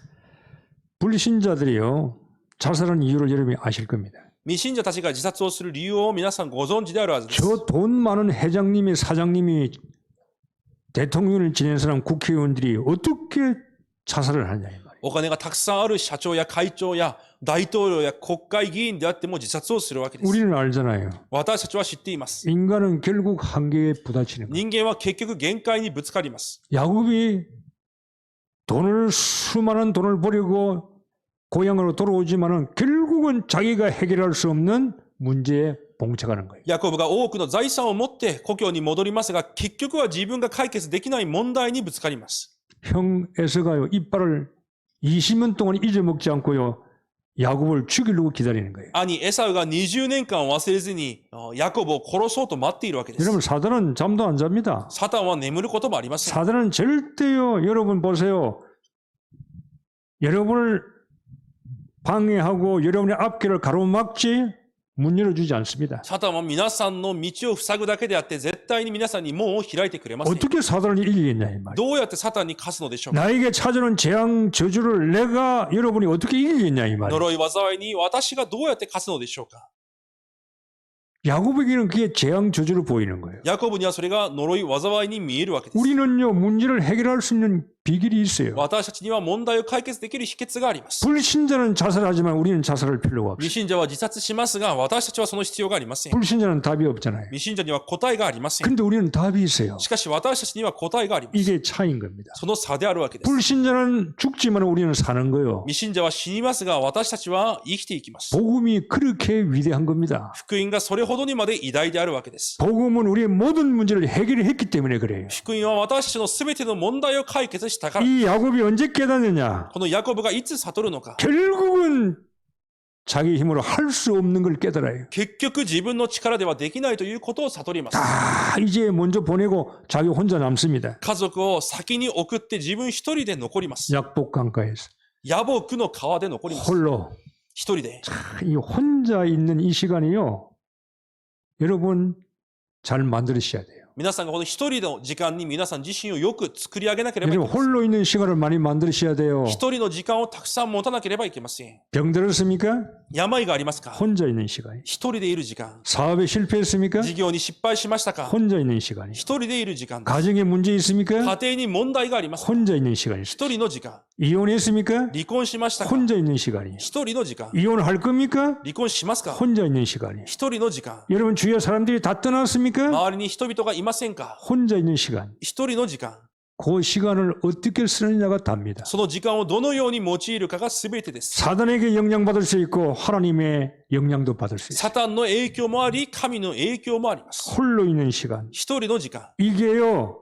불신자들이요. 자살한 이유를 여러분이 아실 겁니다. 未信者たちが自殺をする理由を皆さんご存知であるはずです。 저 돈 많은 회장님이 사장님이 대통령을 지낸 사람 국회의원들이 어떻게 자살을 하냐 이 말이에요. お金がたくさんある社長や会長や大統領や国会議員であっても自殺をするわけです。 우리는 알잖아요. 私たちは知っています。 인간은 결국 한계에 부딪히는 거예요. 人間は結局限界にぶつかります。 야곱이 수많은 돈을 버리고 고향으로 돌아오지만은 결국은 자기가 해결할 수 없는 문제에 봉착하는 거예요. ヤコブが多くの財産を持って故郷に戻りますが、結局は自分が解決できない問題にぶつかります。 형 에서가요 이빨을 20년 동안 잊어먹지 않고요 야곱을 죽이려고 기다리는 거예요. 兄エサウが20年間忘れずにヤコブを殺そうと待っているわけです。 여러분 사단은 잠도 안 잡니다. サタンは眠ることもありません。 사단은 절대요 여러분 보세요. 여러분을 방해하고 여러분의 앞길을 가로막지 문 열어주지 않습니다. サタンは皆さんの道を塞ぐだけであって、絶対に皆さんに門を開いてくれません。 어떻게 사단을 이기겠냐 이 말이에요. どうやってサタンに勝つのでしょうか。 나에게 찾아오는 재앙 저주를 내가 여러분이 어떻게 이기겠냐 이 말이에요. 呪い災いに私がどうやって勝つのでしょうか。 야곱에게는 그게 재앙 저주로 보이는 거예요. ヤコブにはそれが呪い災いに見えるわけです。 우리는요 문제를 해결할 수 있는 비결이 있어요. 私たちには問題を解決できる秘訣があります。 불신자는 자살하지만 우리는 자살할 필요가 없어요. 未信者は自殺しますが、私たちはその必要がありません。 불신자는 답이 없잖아요. 未信者には答えがありません。 근데 우리는 답이 있어요. しかし私たちには答えがあります。 이게 차이인 겁니다. その差であるわけです。 불신자는 죽지만 우리는 사는 거요. 未信者は死にますが、私たちは生きていきます。 복음이 그렇게 위대한 겁니다. 福音がそれほどにまで偉大であるわけです。 복음은 우리의 모든 문제를 해결했기 때문에 그래요. 福音は私たちのすべての問題を解決したから。 이 야곱이 언제 깨닫느냐? このヤコブがいつ悟るのか。 결국은 자기 힘으로 할 수 없는 걸 깨달아요. 結局自分の力ではできないということを悟ります。 다 이제 먼저 보내고 자기 혼자 남습니다. 家族を先に送って自分一人で残ります。 약복강가에서 野木の川で残ります。 홀로 一人で。 이 혼자 있는 이 시간이요. 여러분 잘 만들으셔야 돼요. 皆さんがこの一人の時間に皆さん自身をよく作り上げなければいけ 여러분 ません。 홀로 있는 시간을 많이 만드셔야 돼요. 一人の時間をたくさん持たなければいけません。 병 들었습니까? 病がありますか？ 혼자 있는 시간. 一人でいる時間。 사업에 실패했습니까? 事業に失敗しましたか？ 혼자 있는 시간이. 一人でいる時間です。 가정에 문제 있습니까? 家庭に問題がありますか？ 혼자 있는 시간이. 一人の時間。 이혼했습니까? 離婚しましたか？ 혼자 있는 시간이. 一人の時間。 이혼할 겁니까? 離婚しますか？ 혼자 있는 시간이. 一人の時間。 여러분 주위에 사람들이 다 떠났습니까? 周りに人々がいませんか？ 혼자 있는 시간. 一人の時間。 그 시간을 어떻게 쓰느냐가 답니다. その時間をどのように用いるかが全てです。 사단에게 영향받을 수 있고 하나님의 영향도 받을 수 있어요. サタンの影響もあり、神の影響もあります。 홀로 있는 시간. 一人の時間。 이게요.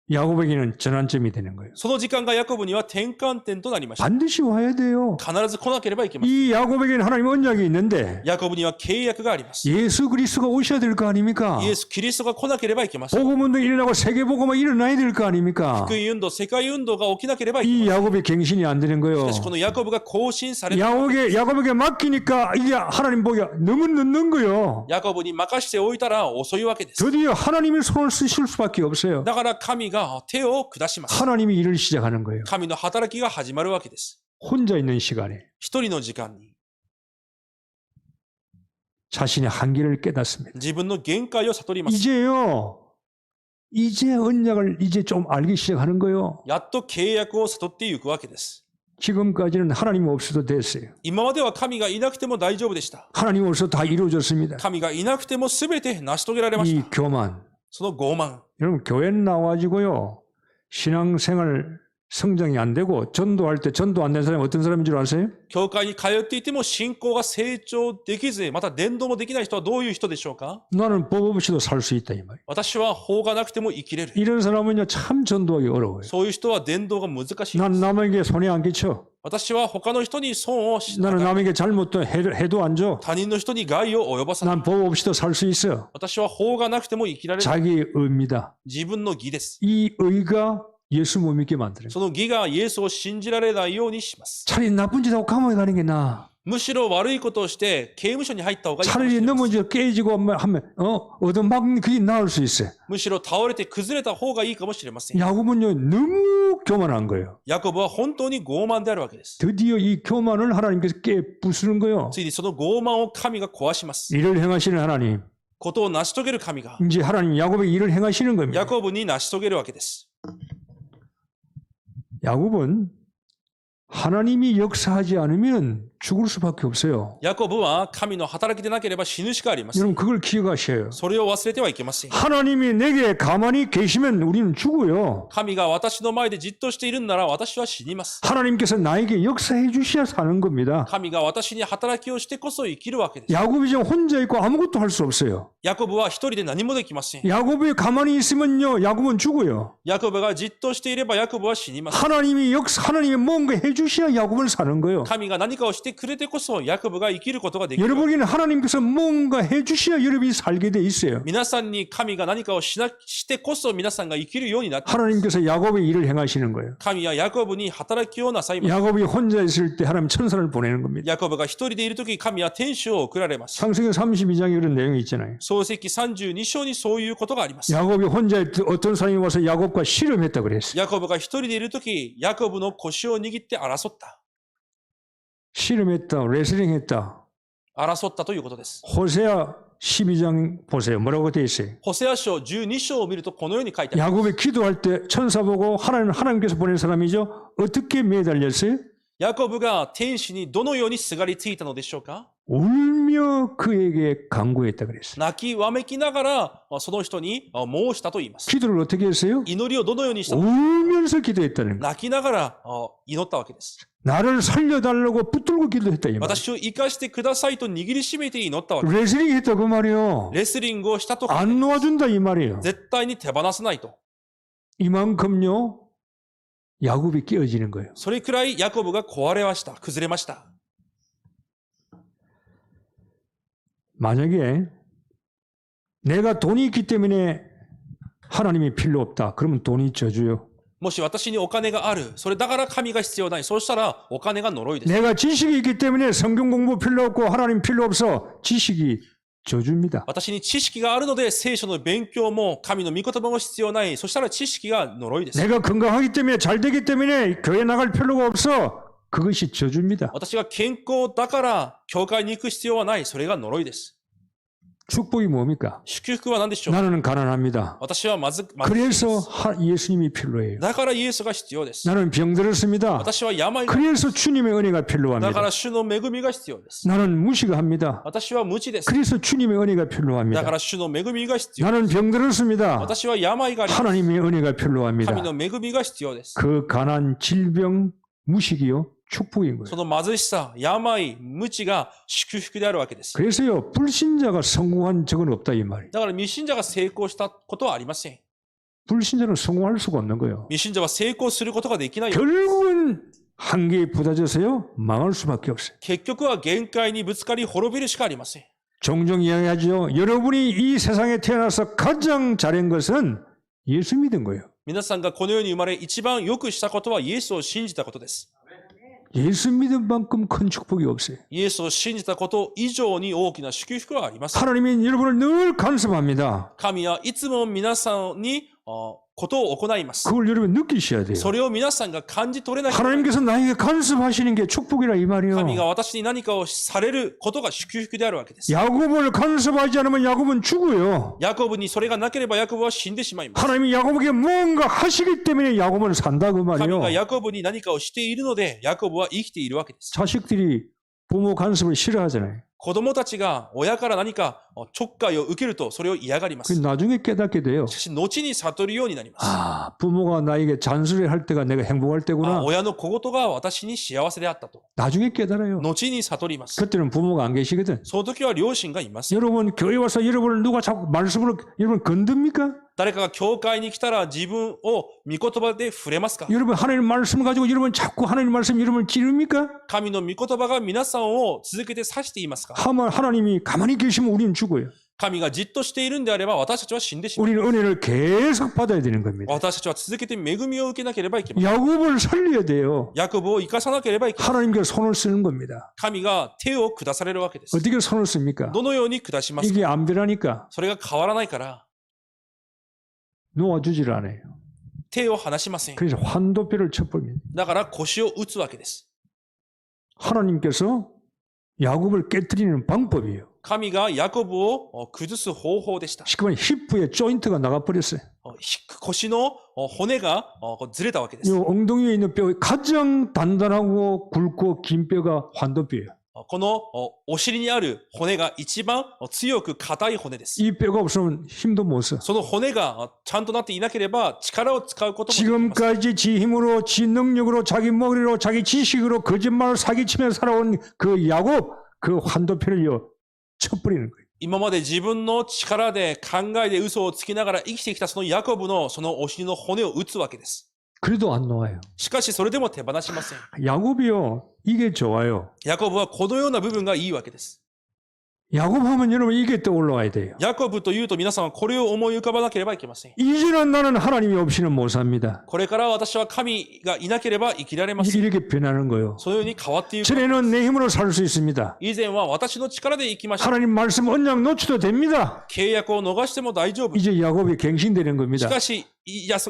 야곱에게는 전환점이 되는 거예요. その時間がヤコブには転換点となりました。 반드시 와야 돼요. 必ず来なければいけません。 이 야곱에게는 하나님 언약이 있는데 ヤコブには契約があります。 예수 그리스도가 오셔야 될 거 아닙니까? イエス・キリストが来なければいけません。 복음운동 일어나고 세계복음화 일어나야 될 거 아닙니까? 福音運動、世界運動が起きなければいけません。 이 야곱의 갱신이 안 되는 し 거예요. かしこのヤコブが更新された。 야곱에게 맡기니까 이게 하나님 보기가 너무 늦는 거예요. ヤコブに任しておいたら遅いわけです。 드디어 하나님이 손을 쓰실 수밖에 없어요. だから神が手を下します。 하나님이 일을 시작하는 거예요. 神の働きが始まるわけです。 혼자 있는 시간에 一人の時間に 자신의 한계를 깨닫습니다. 自分の限界を悟ります。 이제 언약을 이제 좀 알기 시작하는 거예요. やっと契約を悟っていくわけです。 지금까지는 하나님 없어도 됐어요. 今までは神がいなくても大丈夫でした。 하나님 없어도 다 이루어졌습니다. 神がいなくても全て成し遂げられまし 이 た。 교만. その傲慢。 여러분 교회 나와가지고요. 신앙생활 성장이 안 되고 전도할 때 전도 안 된 사람이 어떤 사람인 줄 아세요? 教会に通っていても信仰が成長できず、また伝道もできない人はどういう人でしょうか？ 나는 법 없이도 살 수 있다 이 말이에요. 私は法がなくても生きれる。 이런 사람은요 참 전도하기 어려워요. そういう人は伝道が難しい。 난 남에게 손해 안 끼쳐. 私は他の人に損をし 나는 남에게 잘못도 해도 안 줘. 他人の人に害を及ぼさない。 난 법 없이도 살 수 있어. 私は法がなくても生きられる。 자기 의입니다. 自分の義です。 이 의가 예수 못 믿게 만드는 거예요. その義がイエスを信じられないようにします。 차라리 나쁜 짓 하고 감옥에 가는 게 나아. むしろ悪いことをして刑務所に入った方がいいかもし 차라리 れません。 넘어져 깨지고 하면 얻어맞는 그게 나을 수 있어요. むしろ倒れて崩れた方がいいかもしれません。 야곱은요 너무 교만한 거예요. ヤコブは本当に傲慢であるわけです。 드디어 이 교만을 하나님께서 깨부수는 거예요. ついにその傲慢を神が壊します。 일을 행하시는 하나님. ことを成し遂げる神が 이제 하나님 야곱에게 일을 행하시는 겁니다. ヤコブに成し遂げるわけです。 야곱은 하나님이 역사하지 않으면 죽을 수밖에 없어요. ヤコブは神の働きでなければ死ぬしかありません。 여러분 그걸 기억하셔요. それを忘れてはいけません。 하나님이 내게 가만히 계시면 우리는 죽어요. 神が私の前でじっとしているんなら私は死にます。 하나님께서 나에게 역사해 주셔야 사는 겁니다. 神が私に働きをしてこそ生きるわけです。 야곱이 지금 혼자 있고 아무것도 할 수 없어요. ヤコブは一人で何もできません。 야곱이 가만히 있으면요, 야곱은 죽어요. ヤコブがじっとしていればヤコブは死にます。 하나님이 뭔가 해주셔야 야곱은 사는 거예요. 神が何かをしてくれてこそヤコブが生きることができる。 여러분에게는 하나님께서 뭔가 해주셔야 여러분이 살게 돼 있어요. 皆さんに神が何かをしてこそ皆さんが生きるようになっています。 하나님께서 야곱의 일을 행하시는 거예요. 神はヤコブに働きをなさいます。 야곱이 혼자 있을 때 하나님 천사를 보내는 겁니다. ヤコブが一人でいるとき、神は天使を送られます。 창세기 32장에 이런 내용이 있잖아요. 創世記32章にそういうことがあります。 야곱이 혼자 있을 때 어떤 사람이 와서 야곱과 씨름했다 그랬어요. ヤコブが一人でいるとき、ヤコブの腰を握って争った。 씨름했다, 레슬링했다. 争ったということです。 호세아 12장 보세요. 뭐라고 되어 있어요? ホセア書12章を見るとこのように書いてあります。 야곱이 기도할 때 천사 보고 하나님께서 보낸 사람이죠. 어떻게 매달렸어요? ヤコブが天使にどのようにすがりついたのでしょうか。 울며 그에게 간구했다 그랬어요. 泣きわめきながらその人に申したと言います。 기도를 어떻게 했어요? 祈りをどのようにしたのか。 울면서 기도했다는 거예요. 泣きながら祈ったわけです。 나를 살려달라고 붙들고 기도했다 이 말. 私を生かしてくださいと握りしめて祈ったわけ。 레슬링 했다 그 말이요. レスリングをしたとか、 안 놓아준다 이 말이에요. 絶対に手放さないと。 이만큼요. 야곱이 깨어지는 거예요. それくらいヤコブが壊れました。崩れました。 만약에 내가 돈이 있기 때문에 하나님이 필요 없다. 그러면 돈이 저주요. もし私にお金がある、それだから神が必要ない。そうしたらお金が呪いです。 내가 지식이 있기 때문에 성경 공부 필요 없고 하나님 필요 없어. 지식이 저주입니다. 私に知識があるので聖書の勉強も神の御言葉も必要ない。そしたら知識が呪いです。 내가 건강하기 때문에 잘 되기 때문에 교회 나갈 필요가 없어. 그것이 저주입니다. 私が健康だから教会に行く必要はない。それが呪いです。 축복이 뭡니까? 祝福は何でしょうか。 나는 가난합니다. 私はまずいで 그래서 す。 예수님이 필요해요. だからイエスが必要です。 나는 병들었습니다. 私は病が、 그래서 주님의 은혜가 だか 필요합니다. ら主の恵みが必要です。 나는 무식합니다. 私は無知です。 그래서 주님의 은혜가 だか 필요합니다. ら主の恵みが必要。 나는 병들었습니다. 私は病があります。 하나님의 은혜가 필요합니다. 神の恵みが必要です。 그 가난, 질병, 무식이요 축복인 そ 거예요. の貧しさ、病、無知が祝福であるわけです。 그래서요 불신자가 성공한 적은 없다 이 말이에요. だから未信者が成功したことはありません。 불신자는 성공할 수가 없는 거예요. 未信者は成功することができない。 결국은 한계에 부딪혀서요 망할 수밖에 없어요. 結局は限界にぶつかり滅びるしかありません。 종종 이야기하죠. 여러분이 이 세상에 태어나서 가장 잘한 것은 예수 믿은 거예요. 皆さんがこの世に生まれ一番よくしたことはイエスを信じたことです。 예수 믿은 만큼 큰 축복이 없어요. イエスを信じたこと以上に大きな祝福はありません。 하나님이 여러분을 늘 간섭합니다. 神はいつも皆さんにことを行います。 그걸 여러분 느끼셔야 돼요. それを皆さんが感じ取れなければ、 하나님께서 나에게 간섭하시는 게 축복이라 이 神が 말이요. 私に何かをされることが祝福であるわけです。 야곱을 간섭하지 않으면 야곱은 죽어요. ヤコブにそれがなければヤコブは死んでしまいます。 하나님이 야곱에게 뭔가 하시기 때문에 야곱은 산다 그 神 말이요. がヤコブに何かをしているので、ヤコブは生きているわけです。 자식들이 부모 간섭을 싫어하잖아요. 子供たちが親から何かちょっかいを受けるとそれを嫌がりま 그 す。 나중에 깨닫게 돼요. しかし後に悟るようになります。 아, 부모가 나에게 잔소리할 때가 내가 행복할 때구나. 親の小言が私に幸せであったと。 나중에 깨달아요. 後に悟ります。 그때는 부모가 안 계시거든. その時は両親がいます。 여러분 교회 와서 여러분을 누가 자꾸 말씀으로 여러분 건듭니까? 誰かが教会に来たら自分を御言葉で触れますか？ 여러분 하나님 말씀 가지고 여러분 자꾸 하나님 말씀 여러분을 찌릅니까? 神の御言葉が皆さんを続けて指していますか？ 하나님이 가만히 계시면 우리는 죽어요. 神がじっとしているんであれば私たちは死んでしまう。 우리는 은혜를 계속 받아야 되는 겁니다. 私たちは続けて恵みを受けなければいけません。 야곱을 살려야 돼요. ヤコブを生かさなければいけません。 하나님께 손을 쓰는 겁니다. 神が手を下されるわけです。 어떻게 손을 씁니까? どのように下しますか？ 이게 안 되라니까 それが変わらないから 놓아주질 않아요. 手を離しません。 그래서 환도뼈를 쳐버립니다. だから腰を打つわけです。 하나님께서 야곱을 깨뜨리는 방법이에요. 神がヤコブを崩す方法でした。 시커먼 히프의 조인트가 나가버렸어요. 腰の骨がずれたわけです 이 。 엉덩이에 있는 뼈 가장 단단하고 굵고 긴 뼈가 환도뼈예요. このお尻にある骨が一番強く硬い骨です。 이 뼈가 없으면 힘도 못 써. その骨がちゃんとなっていなければ力を使うこともできません。 지금까지 지 힘으로, 지 능력으로, 자기 머리로, 자기 지식으로 거짓말을 사기치며 살아온 그 야곱, 그 환도뼈를요 쳐버리는 거예요. 今まで自分の力で考えで嘘をつきながら生きてきたそのヤコブのそのお尻の骨を打つわけです。 그래도 안 놓아요. しかしそれでも手放しません。 야곱이요, 이게 좋아요. ヤコブはこのような部分がいいわけです。 야곱 하면 여러분 이게 떠올라와야 돼요. ヤコブというと皆さんはこれを思い浮かばなければいけません。 이제는 나는 하나님이 없이는 못 삽니다. これから私は神がいなければ生きられません。 이렇게 변하는 거예요. そのように変わっていく。 전에는 내 힘으로 살 수 있습니다. 以前は私の力で生きました。 하나님 말씀 언약 놓쳐도 됩니다. 契約を逃しても大丈夫。 이제 야곱이 갱신되는 し 겁니다. かし、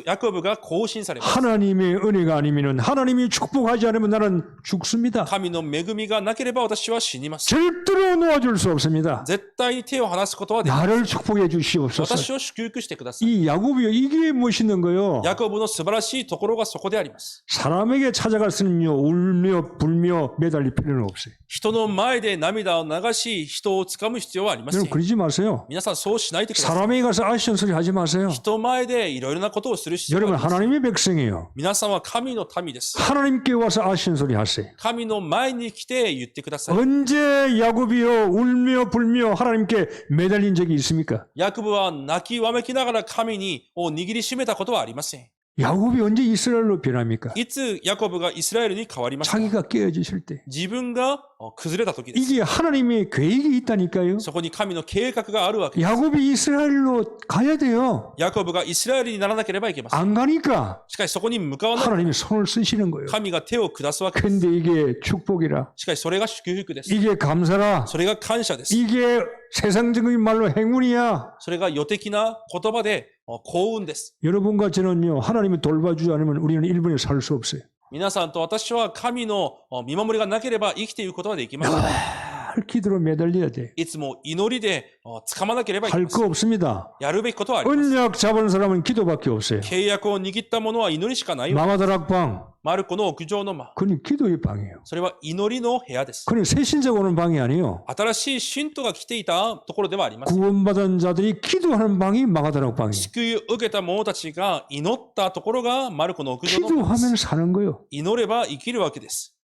ヤコブが更新されます。 하나님의 은혜가 아니면 하나님이 축복하지 않으면 나는 죽습니다. 神の恵みがなければ私は死にます。 절대로 놓아줄 수 없습니다. 絶対に手を離すことはできません。 나를 축복해 주시옵소서. 私を祝福してください。 이 야곱이요, 이게 멋있는 거요. ヤコブの素晴らしいところがそこであります。 사람에게 찾아갔으면요, 울며 불며 매달릴 필요는 없어요. 人の前で涙を流し、人を掴む必要はありません 여러분 。 그러지 마세요. 皆さんそうしないでください。 사람에게 가서 아쉬운 소리 하지 마세요. 人前でいろいろなことをする必要があ 여러분 ります。 하나님의 백성이에요. 皆さんは神の民です。 하나님께 와서 아쉬운 소리 하세요. 神の前に来て言ってください。 언제 야곱이요 울며 불며 하나님께 매달린 적이 있습니까? ヤコブは泣きわめきながら神にを握りしめたことはありません。 야곱이 언제 이스라엘로 변합니까? いつヤコブがイスラエルに変わりましたか？ 자기가 깨어지실 때. 自分が崩れた時です。 이게 하나님의 계획이 있다니까요. そこに神の計画があるわけです。 야곱이 이스라엘로 가야 돼요. ヤコブがイスラエルにならなければいけません。 안 가니까 しかしそこに向かわない。 하나님이 손을 쓰시는 거예요. 神が手を下すわけです。 근데 이게 축복이라. しかしそれが祝福です。 이게 감사라. それが感謝です。 이게 세상적인 말로 행운이야. それが予的な言葉で幸運です。 여러분과 저는요, 하나님이 돌봐주지 않으면 우리는 일본에 살 수 없어요. 皆さんと私は神の見守りがなければ生きていくことはできません。 늘 기도로 매달려야 돼. いつも祈りで掴まなければいけ 할 ませ 거 ん。 없습니다. やるべきことはあります。 언약 잡은 사람은 기도밖에 없어요. 契約を握った者は祈りしかないわ。 마가다락방, マルコの屋上の間。 그건 기도의 방이에요. それは祈りの部屋です。 그건 새신자가 오는 방이 아니에요. 新しい信徒が来ていたところではあります。 구원받은 자들이 기도하는 방이 마가다락방이에요. 救いを受けた者たちが祈ったところがマルコの屋上の間です。 기도하면 사는 거예요. 祈れば生きるわけです。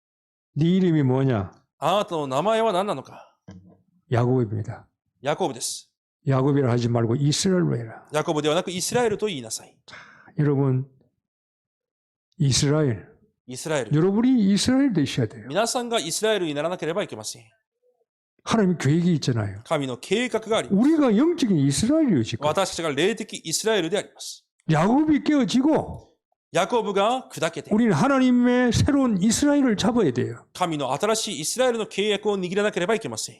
네 이름이 뭐냐? あなたの名前は何なのか？ 야곱입니다. ヤコブです。 야곱이라 하지 말고 이스라엘로 해라. ヤコブではなくイスラエルと言いなさい。 여러분, 이스라엘. イスラエル。 여러분이 이스라엘 되셔야 돼요. 皆さんがイスラエルにならなければいけません。 하나님 계획이 있잖아요. 神の計画があります。 우리가 영적인 이스라엘이에요, 지금. 私たちが霊的イスラエルであります。 야곱이 깨어지고 ヤコブが砕けて、 우리는 하나님의 새로운 이스라엘을 잡아야 돼요. 神の新しいイスラエルの契約を握らなければいけません。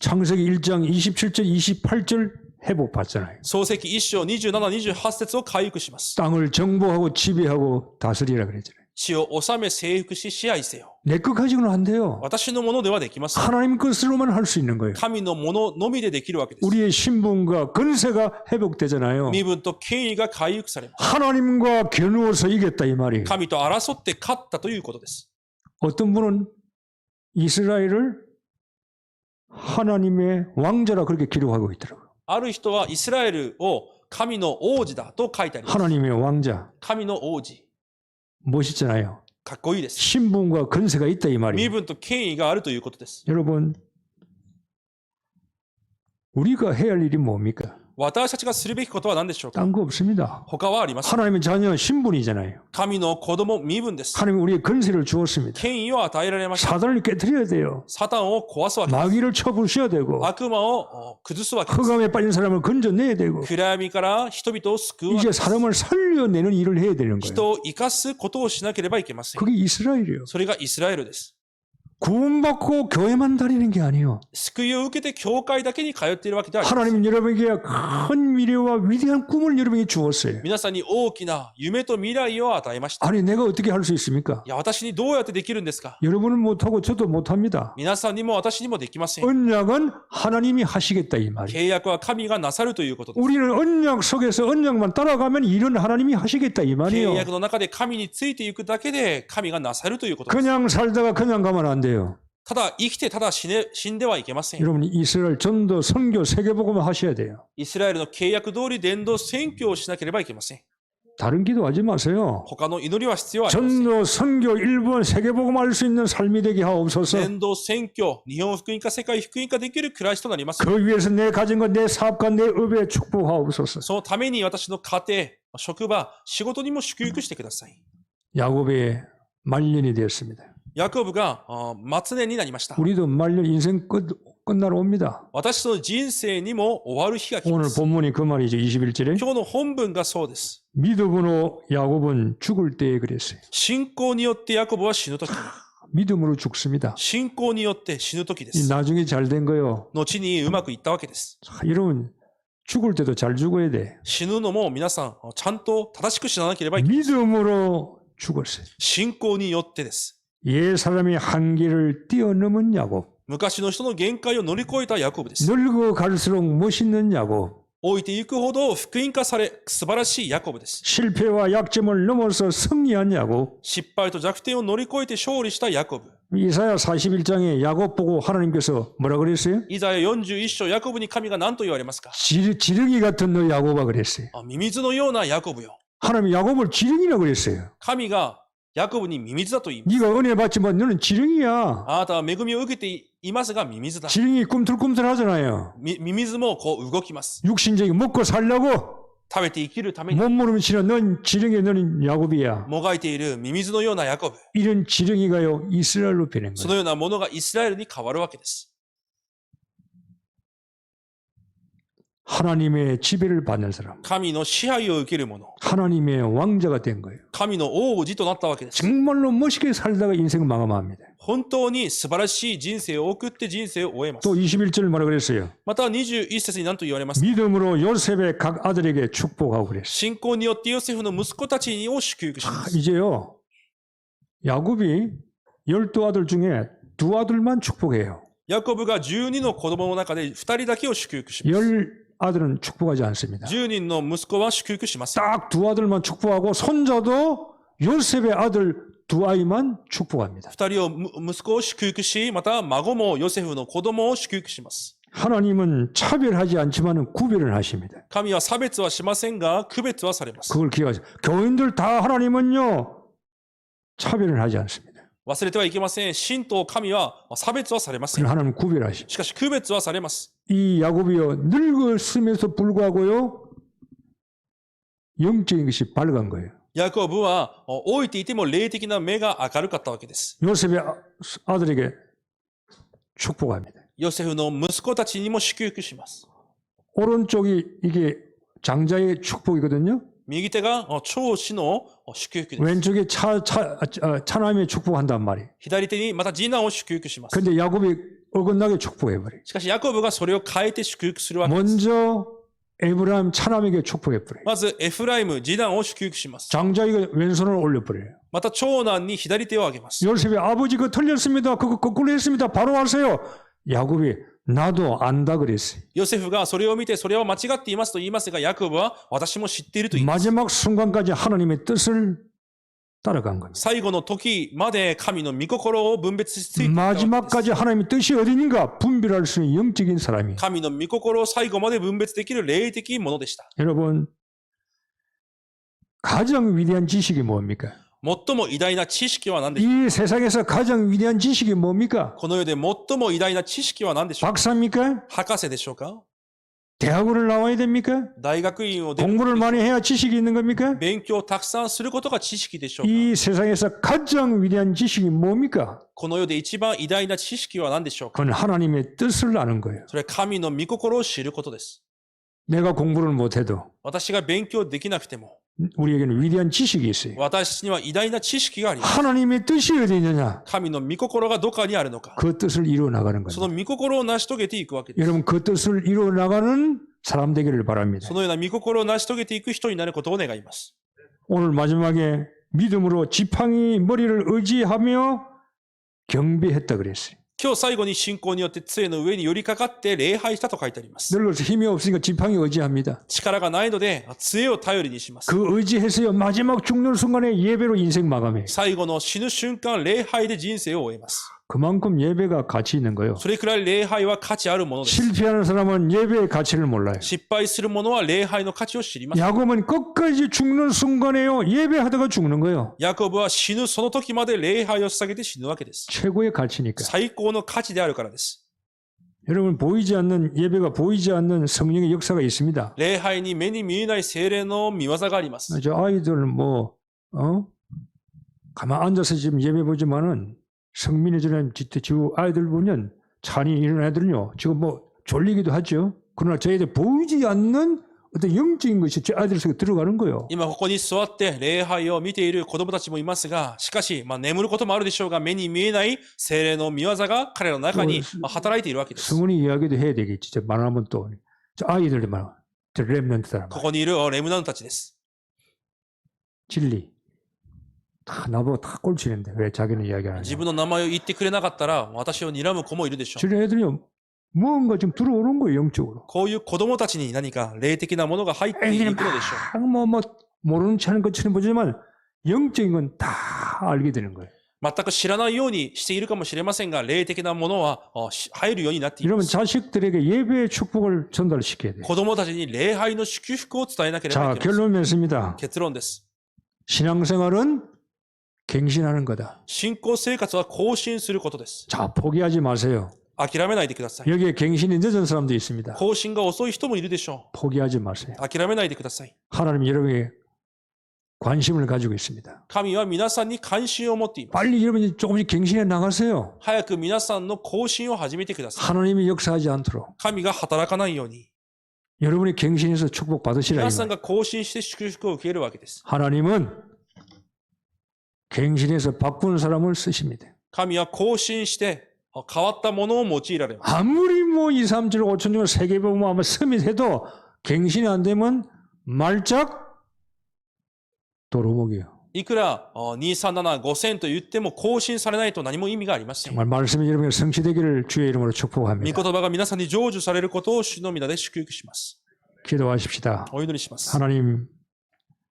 창세기 1장 27절, 28절 회복 받잖아요. 創世記1章27、28節を回復します。 땅을 정복하고 지배하고 다스리라 그랬잖아요. 地を治め征服し支配せよ。 내 것 가지고는 안 돼요. 私のものではできません。 하나님 것으로만 할 수 있는 거예요. 神のもののみでできるわけです。 우리의 신분과 건세가 회복되잖아요. 身分と権威が回復されます。 하나님과 겨누어서 이겼다 이 말이에요. 神と争って勝ったということです。 어떤 분은 이스라엘을 하나님의 왕자라 그렇게 기록하고 있더라고요. ある人はイスラエルを神の王子だと書いてあります。 하나님의 왕자. 神の王子。 멋있잖아요. かっこいいです。 신분과 건세가 있다 이 身 말이에요. 分と権威があるということです。 여러분, 우리가 해야 할 일이 뭡니까? 私たちがするべきことは何でしょうか？ 딴 거 없습니다. 他はありません。 하나님의 자녀 신분이잖아요. 神の子供身分です。 하나님 우리의 건세를 주었습니다. 権威を与えられました。 사단을 깨뜨려야 돼요. サタンを壊すわけです。 마귀를 쳐부셔야 되고 悪魔を崩すわけです。 흑암에 빠진 사람을 건져내야 되고 暗闇から人々を救うわけ 이제 です。 사람을 살려내는 일을 해야 되는 거예요. 人を生かすことをしなければいけません。 그게 이스라엘이에요. それがイスラエルです。 구원받고 교회만 다니는 게 아니에요. 救いを受けて教会だけに通っているわけではありません。 하나님은 여러분에게 큰 미래와 위대한 꿈을 여러분에게 주었어요. 皆さんに大きな夢と未来を与えました。 아니 내가 어떻게 할 수 있습니까? いや、私にどうやってできるんですか？ 여러분은 못하고 저도 못합니다. 皆さんにも私にもできません。 언약은 하나님이 하시겠다 이 말이에요. 契約は神がなさるということです。 우리는 언약 속에서 언약만 따라가면 일은 하나님이 하시겠다 이 契 말이에요. 約の中で神についていくだけで神がなさるということです。 그냥 살다가 그냥 가면 안 돼요. ただ生きてただ死んではいけません。 여러분 이스라엘 전도 선교 세계복음을 하셔야 돼요. イスラエルの契約通り伝道宣教をしなければいけません。 다른 기도하지 마세요. 他の祈りは必要ありません。 전도 선교 일본 세계복음 할 수 있는 삶이 되게 하옵소서. 伝道宣教、日本福音化、世界福音化できる暮らしとなります。 그 위해서 내 가진 것, 내 사업과 내 업에 축복하옵소서. そのために私の家庭、職場、仕事にも祝福してください。 야곱의 말년이 되었습니다. ヤコブが末年になりました。 우리도 말년 인생 끝나러 옵니다. 私の人生にも終わる日が来ま 오늘 す。 본문이 그 말이죠. 21절에 今日の本文がそうです。 믿음으로 야곱은 죽을 때에 그랬어요. 信仰によってヤコブは死ぬとき。 믿음으로 죽습니다. 信仰によって死ぬときで 이 す。 나중에 잘 된 거요. 後にうまくいったわけです。 여러분 죽을 때도 잘 죽어야 돼. 死ぬのも皆さん、ちゃんと正しく死ななければいけない。 믿음으로 죽었어요. 信仰によってです。 옛 사람의 한계를 뛰어넘은 야곱. 昔の人の限界を乗り越えたヤコブです。 늙어 갈수록 멋있는 야곱. 老いていくほど福音化され、素晴らしいヤコブです。 실패와 약점을 넘어서 승리한 야곱. 失敗と弱点を乗り越えて勝利したヤコブ。 이사야 41장에 야곱 보고 하나님께서 뭐라 그랬어요? イザヤ41章、ヤコブに神が何と言われますか？ 지렁이 같은 너 야곱아 그랬어요. ミミズのようなヤコブよ。 하나님이 야곱을 지렁이라고 그랬어요. 神がヤコブにミミズだと言います。 네가 은혜 받지만 너는 지렁이야. あなたは恵みを受けていますがミミズだ。 지렁이 꿈틀꿈틀 하잖아요. ミミズもこう動きます。 육신적인 먹고 살려고 食べて生きるために 몸부림치는 넌 지렁이 너는 야곱이야. もがいているミミズのようなヤコブ。 이런 지렁이가요 이스라엘로 변한 そ 거예요. のようなものがイスラエルに変わるわけです。 하나님의 지배를 받는 사람. 神の支配を受ける者。 하나님의 왕자가 된 거예요. 神の王子となったわけです。 정말로 멋있게 살다가 인생을 마감합니다. 本当に素晴らしい人生を送って人生を終えます。 또 21절 뭐라 그랬어요? また21節に何と言われますか？ 믿음으로 요셉의 각 아들에게 축복하고 그랬어요. 信仰によってヨセフの息子たちを祝福します。 이제요. 야곱이 12아들 중에 2아들만 축복해요. ヤコブが12の子供の中で2人だけを祝福します。 10아들은 축복하지 않습니다. 10人の息子は祝福しません。 딱 2아들만 축복하고 손자도 요셉의 아들 2아이만 축복합니다. 2人を息子を祝福し、また孫もヨセフの子供を祝福します。 하나님은 차별하지 않지만 구별을 하십니다. 神は差別はしませんが、区別はされます。 그걸 기억하세요. 교인들 다 하나님은요 차별을 하지 않습니다. 忘れてはいけません。神と神は差別はされません。 그걸 하나님 구별하십니다. しかし区別はされます。 이 야곱이요 늙었음에도 불구하고요 영적인 것이 밝은 거예요. ヤコブは老いていても霊的な目が明るかったわけです。 요셉의 아들에게 축복합니다. ヨセフの息子たちにも祝福します。 오른쪽이 이게 장자의 축복이거든요. 右手が長子の祝福です。 왼쪽에 차남의 축복한단 말이에요. 左手にまた次男を祝福します。 근데 야곱이 어긋나게 축복해버려요. しかしヤコブがそれを変えて祝福するわけです。 먼저 에브라임 차남에게 축복해버려요. まずエフライム、次男を祝福します。 장자가 왼손을 올려버려요. また長男に左手を上げます。 요셉이 아버지 그거 틀렸습니다. 그거 거꾸로 했습니다. 바로 하세요. 야곱이 나도 안다 그랬어요. ヨセフがそれを見てそれは間違っていますと言いますが、ヤコブは私も知っていると言います。 마지막 순간까지 하나님의 뜻을 따라간 겁니다. 最後の時まで神の御心を分別しついていったわけです。 마지막까지 하나님의 뜻이 어디인가 분별할 수 있는 영적인 사람이. 神の御心を最後まで分別できる霊的ものでした。 여러분 가장 위대한 지식이 뭡니까? 最も偉大な知識は何でしょう 이 세상에서 가장 위대한 지식이 뭡니까? この世で最も偉大な知識は何でしょう 박사입니까? 博士でしょうか 대학원을 나와야 됩니까? 大学院を出る 공부를 많이 해야 지식이 있는 겁니까? 勉強をたくさんすることが知識でしょうか 이 세상에서 가장 위대한 지식이 뭡니까? この世で一番偉大な知識は何でしょうか 그건 하나님의 뜻을 아는 거예요. それは神の御心を知ることです。 내가 공부를 못해도 私が勉強できなくても、 우리에게는 위대한 지식이 있어요. 私たちには偉大な知識があります。 하나님의 뜻이 어디 있느냐? 神の御心がどこにあるのか。 그 뜻을 이루어 나가는 そ 겁니다. の御心を成し遂げていくわけです。 여러분 그 뜻을 이루어 나가는 사람 되기를 바랍니다. そのような御心を成し遂げていく人になることを願います。 오늘 마지막에 믿음으로 지팡이 머리를 의지하며 경배했다 그랬어요. 今日最後に信仰によって杖の上に寄りかかって礼拝したと書いてあります。 늙어서 힘이 없으니까 지팡이 의지합니다. 力がないので杖を頼りにします。 그 의지해서요 마지막 죽는 순간에 예배로 인생 마감해요. 最後の死ぬ瞬間、礼拝で人生を終えます。 그만큼 예배가 가치 있는 거예요. それくらい礼拝は価値あるものです。 실패하는 사람은 예배의 가치를 몰라요. 失敗する者は礼拝の価値を知ります。 야곱은 끝까지 죽는 순간에요 예배하다가 죽는 거예요. ヤコブは死ぬその時まで礼拝を捧げて死ぬわけです。 최고의 가치니까. 最高の価値であるからです。 여러분 보이지 않는 예배가 보이지 않는 성령의 역사가 있습니다. 礼拝に目に見えない聖霊の見業があります。 저 아이들 가만 앉아서 지금 예배 보지만은 성민이 전에 지금 아이들 보면 찬이 이런 애들은요 지금 졸리기도 하죠. 그러나 저희들 보이지 않는 어떤 영적인 것이 저 아이들 속에 들어가는 거예요. 今ここに座って礼拝を見ている子供たちもいますが、しかし、眠ることもあるでしょうが、目に見えない聖霊の見業が彼らの中に働いているわけです。 성은이 이야기도 해야 되겠지. 저 말하면 또 저 아이들도 말하. 저 렘넌트 사람. ここにいるレムナントたちです。 진리. 다 나보고 다 꼴치는데 왜 자기는 이야기 안 自 하냐. 分の名前を言ってくれなかったら、私を睨む子もいるでしょう。 저런 애들이요 뭔가 좀 들어오는 거예요 영적으로. こういう子供たちに何か霊的なものが入っていくの 애들이 でしょう。 막 모르는 체 하는 것처럼 보지만 영적인 건 다 알게 되는 거예요. 全く知らないようにしているかもしれませんが、霊的なものは入るようになっていま 여러분 す。 자식들에게 예배의 축복을 전달시켜야 돼요. 子供たちに礼拝の祝福を伝えなければ 자 いけません。 결론 맺습니다. 結論です。 신앙생활은 갱신하는 거다. 信仰生活は更新することです。 자 포기하지 마세요. 諦めないでください。 여기에 갱신이 늦은 사람도 있습니다. 更新が遅い人もいるでしょ 포기하지 마세요. う。諦めないでください。 하나님 여러분에게 관심을 가지고 있습니다. 神は皆さんに関心を持っています。 빨리 여러분이 조금씩 갱신해 나가세요. 早く皆さんの更新を始めてください。 하나님이 역사하지 않도록 神が働かないように、 여러분이 갱신해서 축복 받으시라. 皆さんが更新して祝福を受けるわけです。 하나님은 갱신해서 바꾸는 사람을 쓰십니다. 神は更新して変わったものを用いられます。 아무리 2, 3, 7, 5천 중 세계보고 아마 서밋해도 갱신이 안 되면 말짝 도루묵이에요. いくら237、5000と言っても更新されないと何も意味がありません。 정말 말씀이 여러분에게 성취되기를 주의 이름으로 御 축복합니다. 言葉が皆さんに成就されることを主の皆で祝福します。 기도하십시다. お祈りします。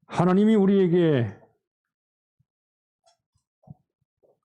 하나님이 우리에게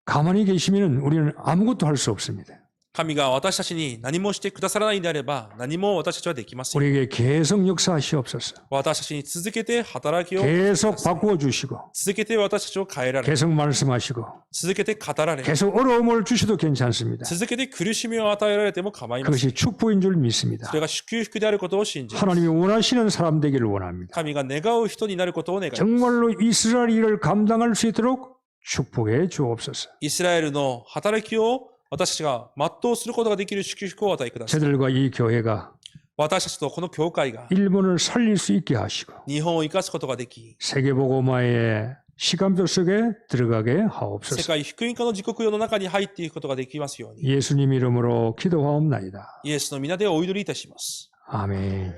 가만히 계시면 우리는 아무것도 할 수 없습니다. 神が私たちに何もしてくださらないんであれば、何も私たちはできません。 우리에게 계속 역사하시옵소서. 私たちに続けて働きを、 계속 바꾸어 주시고 続けて私たちを変えられ、 계속 말씀하시고 続けて語られ、 계속 어려움을 주셔도 괜찮습니다. 続けて苦しみを与えられても構いません。 그것이 축복인 줄 믿습니다. それが祝福であることを信じます。 하나님이 원하시는 사람 되기를 원합니다. 神が願う人になることを願います。 정말로 이스라엘 일을 감당할 수 있도록 축복해 주옵소서. イスラエルの働きを私たちが全うすることができる祝福をお与えください。 저들과 이 교회가 私たちとこの教会が 일본을 살릴 수 있게 하시고 日本を生かすことができ、 세계복음화의 시간표 속에 들어가게 世 하옵소서. 界福音化の時刻表の中に入っていくことができますように、 예수님 이름으로 기도하옵나이다. イエスの皆でお祈りいたします。 아멘.